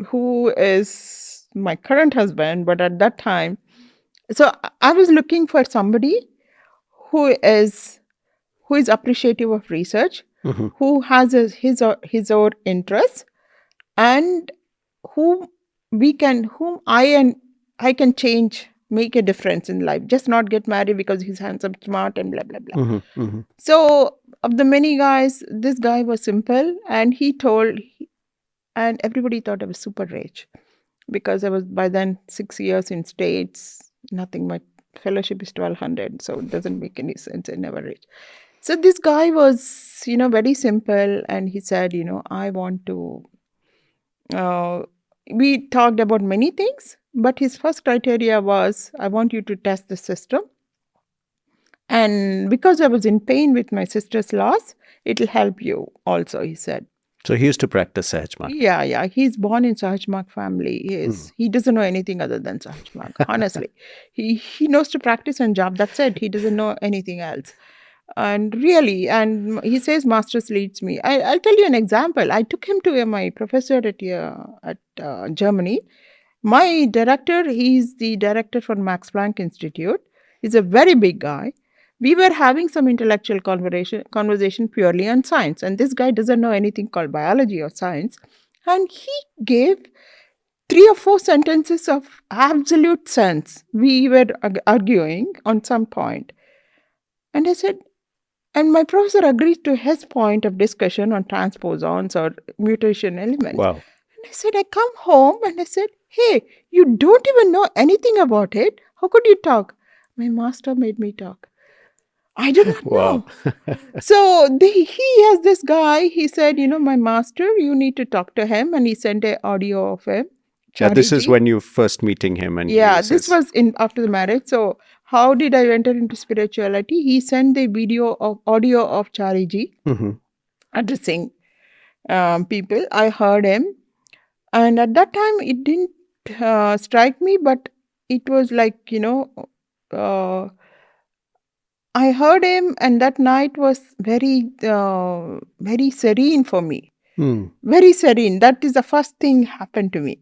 who is my current husband, but at that time, so I was looking for somebody who is who is appreciative of research, Mhm. who has his or interests, and whom whom I can change, make a difference in life. Just not get married because he's handsome, smart, and blah blah blah. Mhm. Mhm. So of the many guys, this guy was simple, and and everybody thought I was super rich because I was by then 6 years in States. Nothing. My fellowship is 1200, so it doesn't make any sense. I never reached. So this guy was, very simple, and he said, I want to. Uh, we talked about many things, but his first criteria was, I want you to test the system, and because I was in pain with my sister's loss, it'll help you. Also, he said. So he used to practice Sahaj. Yeah, yeah. He's born in Sahaj Marg family. He doesn't know anything other than Sahaj Marg. Honestly, he knows to practice and job. That's it. He doesn't know anything else. And really, and he says, "Masters leads me." I'll tell you an example. I took him to my professor at Germany. My director, he's the director for Max Planck Institute. He's a very big guy. We were having some intellectual conversation purely on science, and this guy doesn't know anything called biology or science. And he gave 3 or 4 sentences of absolute sense. We were arguing on some point. And I said, and my professor agreed to his point of discussion on transposons or mutation elements. Wow. And I said, I come home and I said, hey, you don't even know anything about it. How could you talk? My master made me talk. I do not Wow. know. So he has this guy. He said, my master, you need to talk to him. And he sent an audio of him. Yeah, this is Chariji. when you first meeting him and Yeah, he this says, was in after the marriage. So how did I enter into spirituality? He sent the audio of Chariji Mhm. addressing people. I heard him, and at that time it didn't strike me, but it was like uh, I heard him, and that night was very serene for me. Mm. Very serene. That is the first thing happened to me.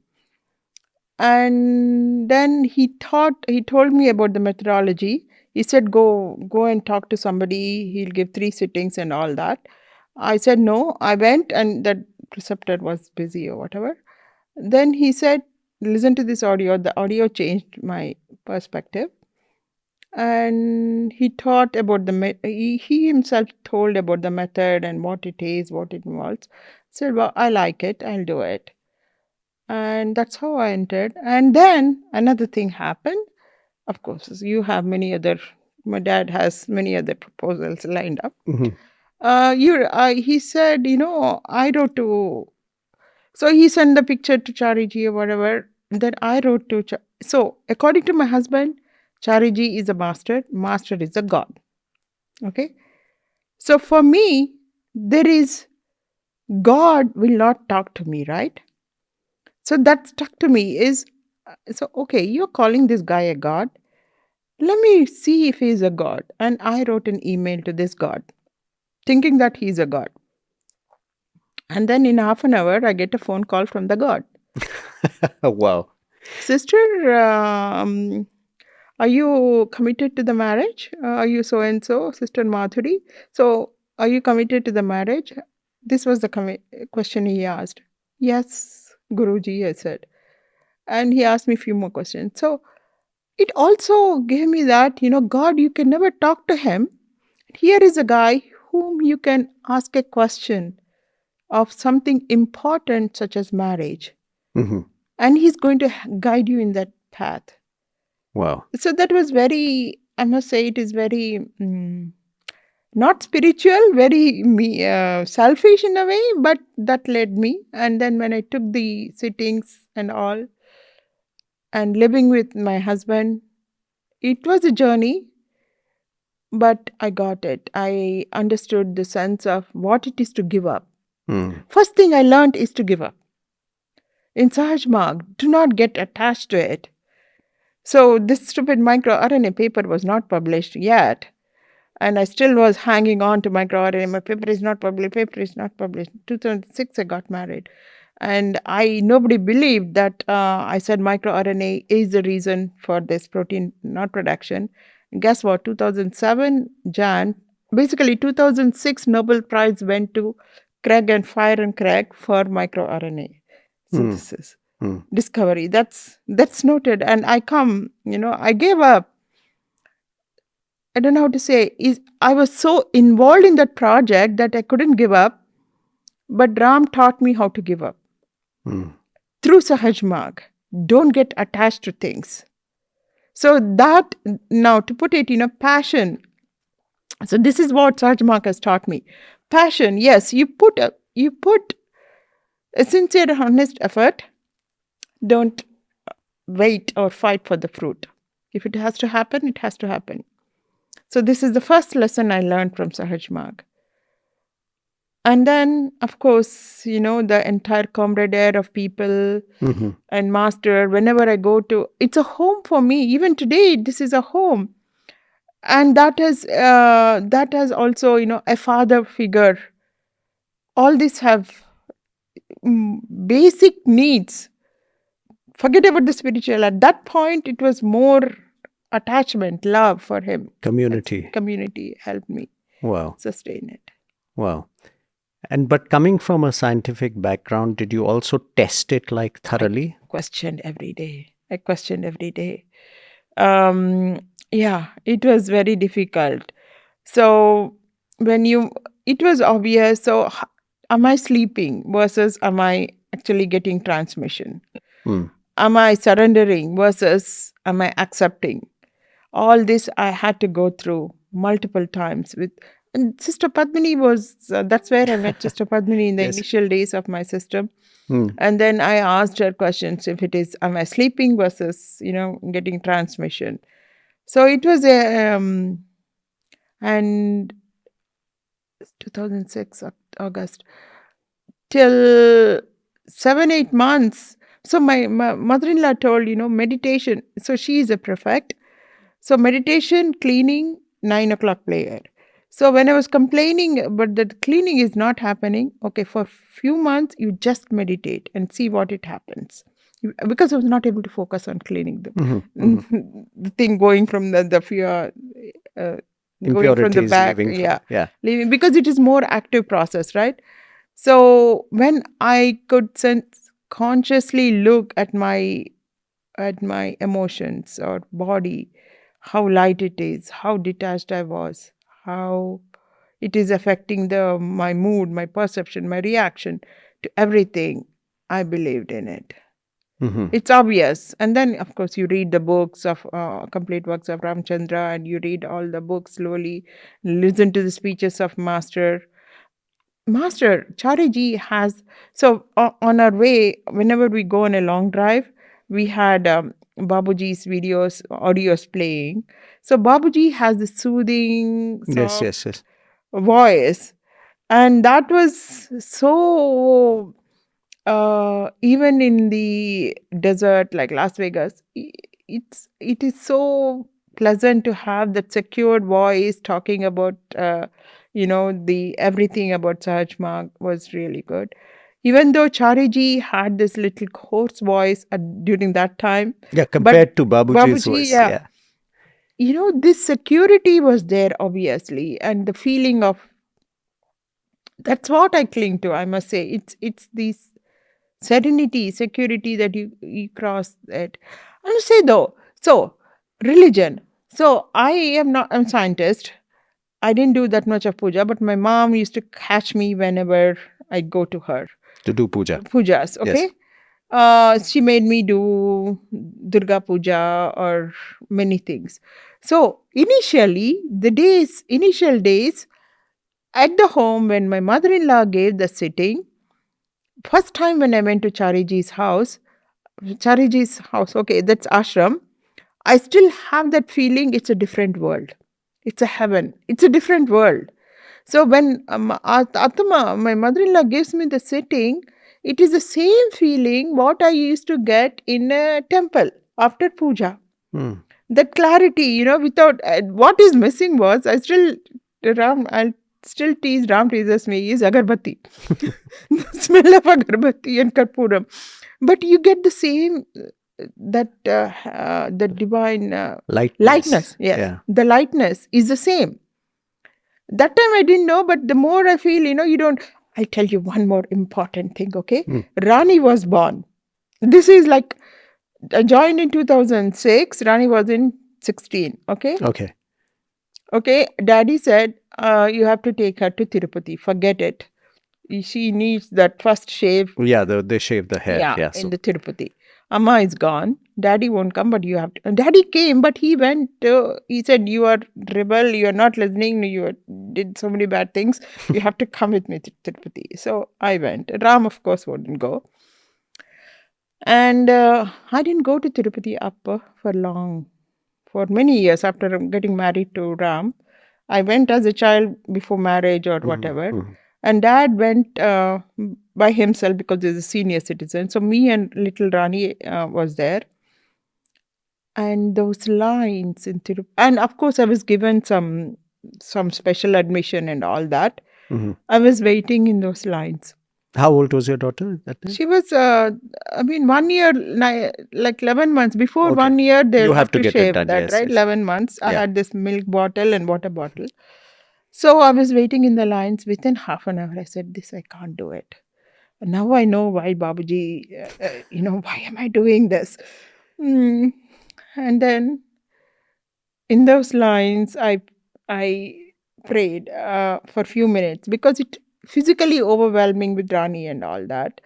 And then he told me about the methodology. He said, go and talk to somebody. He'll give 3 sittings and all that. I said no. I went, and that preceptor was busy or whatever. Then he said, listen to this audio. The audio changed my perspective. And he taught about he himself told about the method and what it is, what it involves. Said, well, I like it. I'll do it. And that's how I entered. And then another thing happened. Of course, you have many other. My dad has many other proposals lined up. Mhm. He said, I wrote to. So he sent the picture to Chariji or whatever. Then I wrote to. So according to my husband, Chariji is a master. Master is a god. Okay. So for me, there is God will not talk to me, right? So that stuck to me is so okay, you're calling this guy a god. Let me see if he's a god. And I wrote an email to this god, thinking that he's a god. And then in half an hour, I get a phone call from the god. Wow. Sister, are you committed to the marriage? Are you so and so, Sister Madhuri? So, are you committed to the marriage? This was the question he asked. Yes, Guruji, I said. And he asked me a few more questions. So, it also gave me that, God, you can never talk to him. Here is a guy whom you can ask a question of something important such as marriage, Hmm. and he's going to guide you in that path. Wow. So that was very, I must say, it is very not spiritual, very selfish in a way, but that led me. And then when I took the sittings and all, and living with my husband, it was a journey, but I got it. I understood the sense of what it is to give up. Mm. First thing I learned is to give up. In Sahaj Marg, do not get attached to it. So this stupid microRNA paper was not published yet. And I still was hanging on to microRNA. My paper is not published, paper is not published. 2006, I got married. And nobody believed that I said microRNA is the reason for this protein not production. And guess what? 2007, basically 2006 Nobel Prize went to Craig and Fire and Craig for microRNA synthesis. Discovery. That's noted. And I gave up. I don't know how to say. I was so involved in that project that I couldn't give up. But Ram taught me how to give up through Sahaj Marg. Don't get attached to things. So that, now to put it, passion. So this is what Sahaj Marg has taught me. Passion, yes, you put a sincere, honest effort. Don't wait or fight for the fruit. If it has to happen, it has to happen. So this is the first lesson I learned from Sahaj Marg. And then, of course, the entire camaraderie of people and master, whenever I go to, it's a home for me. Even today, this is a home. And that has also, a father figure. All these have basic needs. Forget about the spiritual. At that point, it was more attachment, love for him. Community helped me sustain it. Wow. But coming from a scientific background, did you also test it thoroughly? I questioned every day. Yeah, it was very difficult. So it was obvious. So am I sleeping versus am I actually getting transmission? Am I surrendering versus am I accepting? All this I had to go through multiple times and Sister Padmini was, that's where I met Sister Padmini in the initial days of my system. And then I asked her questions if it is, am I sleeping versus, getting transmission. So it was and 2006, August, till 7-8 months. So my mother-in-law told, meditation. So she is a prefect. So meditation, cleaning, 9 o'clock prayer. So when I was complaining, but the cleaning is not happening, okay, for a few months, you just meditate and see what it happens. Because I was not able to focus on cleaning the thing going from the fear, going from the back. Leaving, because it is more active process, right? So when I could consciously look at my emotions or body, how light it is, how detached I was, how it is affecting my mood, my perception, my reaction to everything, I believed in it. It's obvious. And then, of course, you read the books of complete works of Ramchandra, and you read all the books slowly, listen to the speeches of Master Chariji has. So on our way, whenever we go on a long drive, we had Babuji's audios playing. So Babuji has the soothing voice, and that was so. Even in the desert like Las Vegas, it is so pleasant to have that secured voice talking about the everything about Sahaj Marg was really good. Even though Chariji had this little hoarse voice during that time, compared to Babuji's voice, this security was there obviously, and the feeling of, that's what I cling to. I must say, it's this serenity, security that you cross it. I must say though, so religion. So I'm a scientist. I didn't do that much of puja, but my mom used to catch me whenever I go to her. To do puja. Pujas, okay? Yes. She made me do Durga Puja or many things. So initially, initial days at the home when my mother-in-law gave the sitting, first time when I went to Chariji's house, okay, that's ashram. I still have that feeling it's a different world. It's a heaven. It's a different world. So when Atma, my mother-in-law, gives me the sitting, it is the same feeling what I used to get in a temple after puja. That clarity, without what is missing was I'll still tease Ram teases me is agarbatti, the smell of agarbatti and karpuram, but you get the same the divine lightness. Yes, Yeah. the lightness is the same. That time I didn't know, but the more I feel, you don't. I'll tell you one more important thing, okay? Rani was born. This is like, I joined in 2006. Rani was in 16, okay? Okay. Okay, Daddy said, you have to take her to Tirupati. Forget it. She needs that first shave. Yeah, they shave the hair. Yeah, Yeah. in the Tirupati. Amma is gone. Daddy won't come, but you have to. And Daddy came, but he went. He said, "You are rebel. You are not listening. Did so many bad things. You have to come with me to Tirupati." So I went. Ram, of course, wouldn't go. And I didn't go to Tirupati Appa for many years after getting married to Ram. I went as a child before marriage or whatever. And Dad went by himself because he's a senior citizen. So me and little Rani was there. And those lines in Tirupati. And of course, I was given some special admission and all that. I was waiting in those lines. How old was your daughter at that time? She was, 1 year, like 11 months. Before 1 year, they'll have to get it shave done, that, yes, right? yes. 11 months. I Yeah. had this milk bottle and water bottle. So I was waiting in the lines. Within half an hour, I said, this, I can't do it. And now I know why Babuji, why am I doing this? And then in those lines, I prayed for a few minutes because it physically overwhelming with Rani and all that.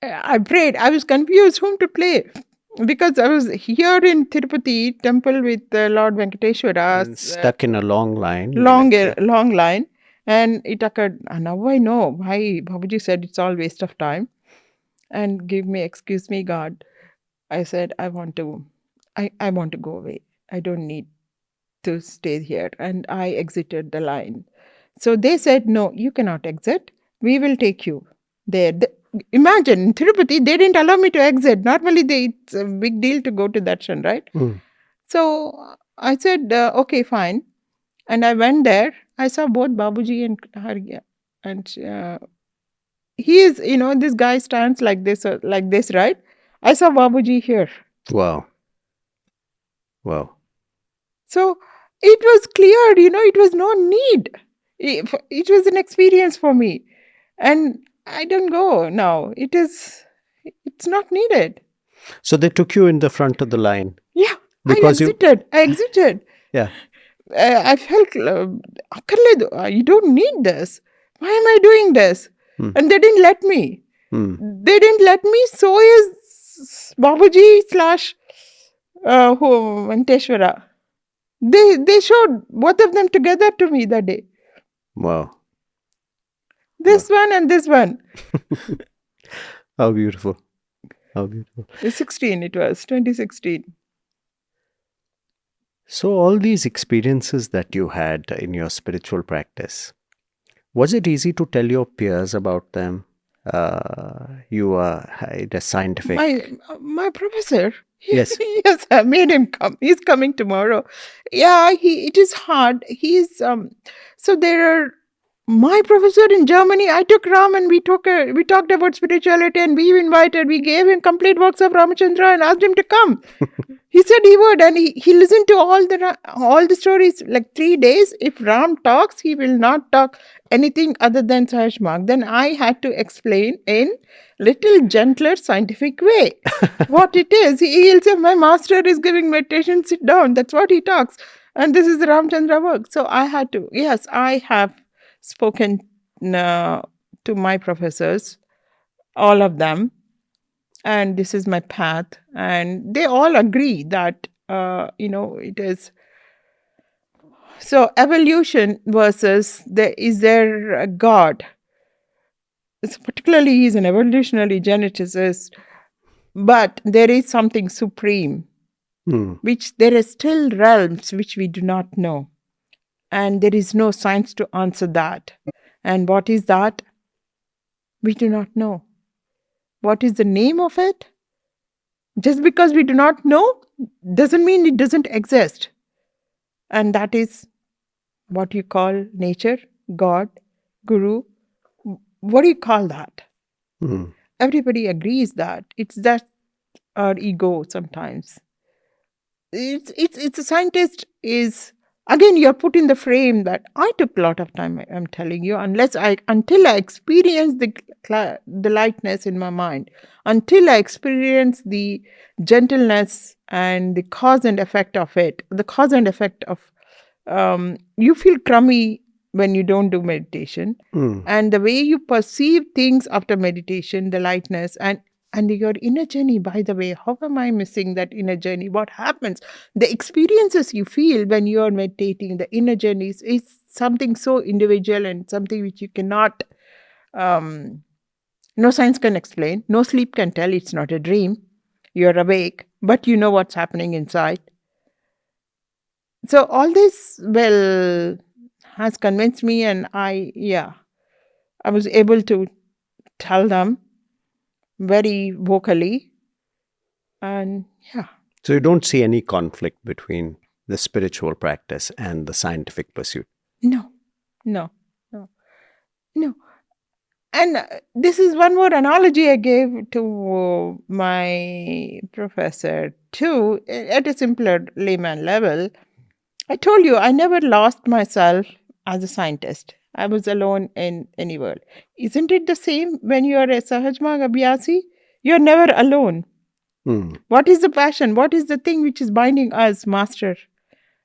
I prayed. I was confused whom to play because I was here in Tirupati temple with Lord Venkateshwara. And stuck in a long line. Long line. And it occurred, now I know why Babuji said it's all waste of time. And excuse me, God. I said, I want to go away. I don't need to stay here. And I exited the line. So they said, no, you cannot exit. We will take you there. Imagine, in Tirupati, they didn't allow me to exit. Normally, it's a big deal to go to darshan, right? So I said, okay, fine. And I went there. I saw both Babuji and Hargya. And he is, this guy stands like this, right? I saw Babuji here. Wow. So it was clear, it was no need. It was an experience for me. And I don't go now. It's not needed. So they took you in the front of the line. Yeah. Because I exited. Yeah. I felt, you don't need this. Why am I doing this? And they didn't let me. They didn't let me. So is Babuji / Venkateshwara. They showed both of them together to me that day. Wow. This one and this one. How beautiful. How beautiful. 2016. So all these experiences that you had in your spiritual practice, was it easy to tell your peers about them? You had a scientific... My professor. Yes. Yes, I made him come. He's coming tomorrow. Yeah, it is hard. He's so there are my professor in Germany. I took Ram and we talked about spirituality and we gave him complete works of Ramachandra and asked him to come. He said he would, and he listened to all the stories, like 3 days. If Ram talks, he will not talk anything other than Sahaj Marg. Then I had to explain in little gentler scientific way what it is. He'll say, my master is giving meditation, sit down. That's what he talks. And this is the Ramchandra work. So I had to, yes, I have spoken to my professors, all of them, and this is my path. And they all agree that, it is. So evolution versus is there a God? Particularly, he's an evolutionary geneticist, but there is something supreme, which there are still realms which we do not know. And there is no science to answer that. And what is that? We do not know. What is the name of it? Just because we do not know doesn't mean it doesn't exist. And that is what you call nature, God, Guru. What do you call that? Everybody agrees that it's that our ego sometimes. It's a scientist is, again, you're put in the frame that I took a lot of time. I'm telling you, until I experience the lightness in my mind, until I experience the gentleness and the cause and effect of it, the cause and effect of you feel crummy when you don't do meditation, and the way you perceive things after meditation, the lightness and your inner journey. By the way, how am I missing that inner journey? What happens? The experiences you feel when you are meditating, the inner journeys, is something so individual and something which you cannot, no science can explain, no sleep can tell. It's not a dream. You're awake, but you know what's happening inside. So all this, well, has convinced me, and I was able to tell them very vocally, and yeah. So you don't see any conflict between the spiritual practice and the scientific pursuit? No, no, no, no. And this is one more analogy I gave to my professor too, at a simpler layman level. I told you I never lost myself as a scientist. I was alone in any world. Isn't it the same when you are a Sahaj Marg Abhyasi? You're never alone. What is the passion? What is the thing which is binding us, Master?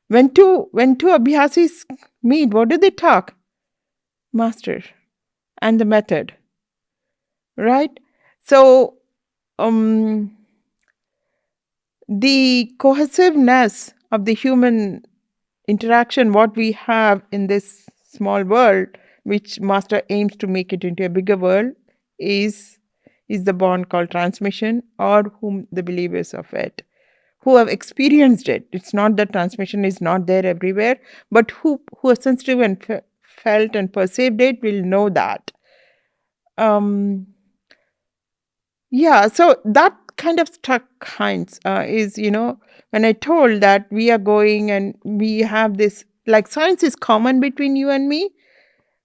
When two Abhyasis meet, what do they talk? Master and the method. Right? So the cohesiveness of the human interaction, what we have in this small world, which Master aims to make it into a bigger world, is the bond called transmission, or whom the believers of it, who have experienced it. It's not that transmission is not there everywhere, but who are sensitive and felt and perceived it will know that. Yeah, so that kind of struck Heinz is, when I told that we are going and we have this, like science is common between you and me,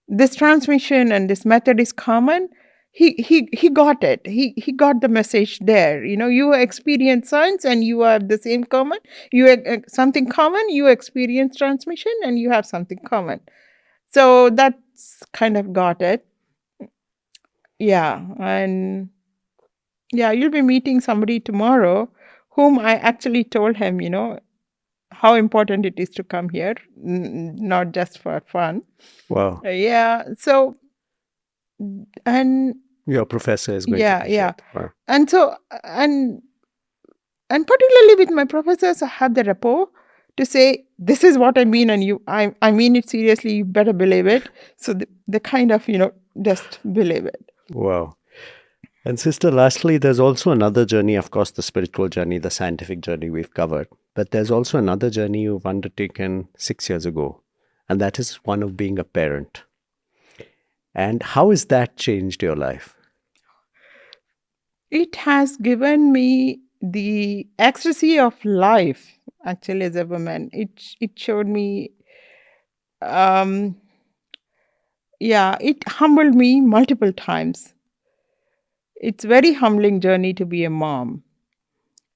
this transmission and this method is common. He got it. He got the message there. You experience science and you have the same common. You something common. You experience transmission and you have something common. So that's kind of got it. Yeah, and yeah, you'll be meeting somebody tomorrow whom I actually told him, how important it is to come here, not just for fun. Wow. Yeah. So, and Your professor is going to yeah, be yeah. Wow. And so, and particularly with my professors, I have the rapport to say, this is what I mean, and I mean it seriously, you better believe it. So the kind of, just believe it. Wow. And sister, lastly, there's also another journey, of course, the spiritual journey, the scientific journey we've covered. But there's also another journey you've undertaken 6 years ago, and that is one of being a parent. And how has that changed your life? It has given me the ecstasy of life, actually, as a woman. It showed me, it humbled me multiple times. It's very humbling journey to be a mom.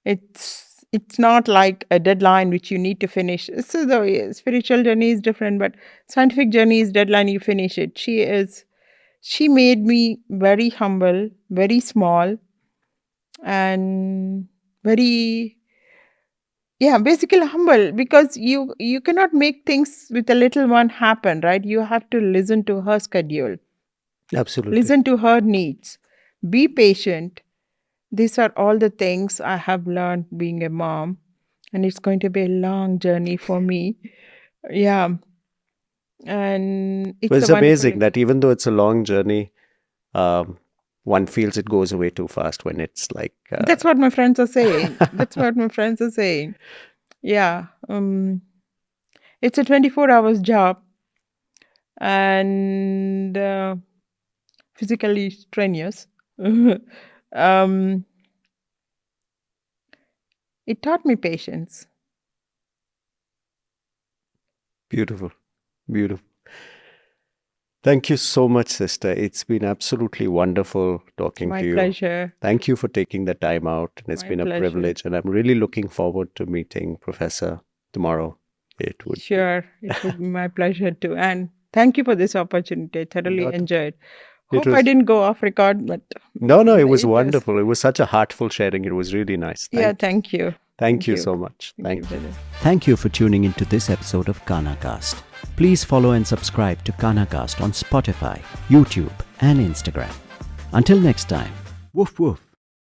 It's not like a deadline which you need to finish. So the spiritual journey is different, but scientific journey is deadline, you finish it. She made me very humble, very small, and very Yeah, basically humble, because you cannot make things with a little one happen, right? You have to listen to her schedule, Absolutely. listen to her needs, be patient. These are all the things I have learned being a mom, and it's going to be a long journey for me. Yeah, and But it's it's a wonderful. amazing that even though it's a long journey, um, one feels it goes away too fast when it's like. That's what my friends are saying. That's what my friends are saying. Yeah, it's a 24 hours job, and physically strenuous. um, it taught me patience. Beautiful. Beautiful. Thank you so much, sister. It's been absolutely wonderful talking My to you. pleasure. Thank you for taking the time out. And it's My been a pleasure. privilege. And I'm really looking forward to meeting Professor tomorrow. It would be Sure, it would be my pleasure too. And thank you for this opportunity. I thoroughly not. enjoyed. It Hope I was. didn't go off record, but No, it was it was. wonderful. It was such a heartful sharing. It was really nice. Yeah, thank you. Thank Thank you you. so much. Thank you, Thank you. brother. Thank you for tuning into this episode of Kanhacast. Please follow and subscribe to Kanhacast on Spotify, YouTube, and Instagram. Until next time, woof woof.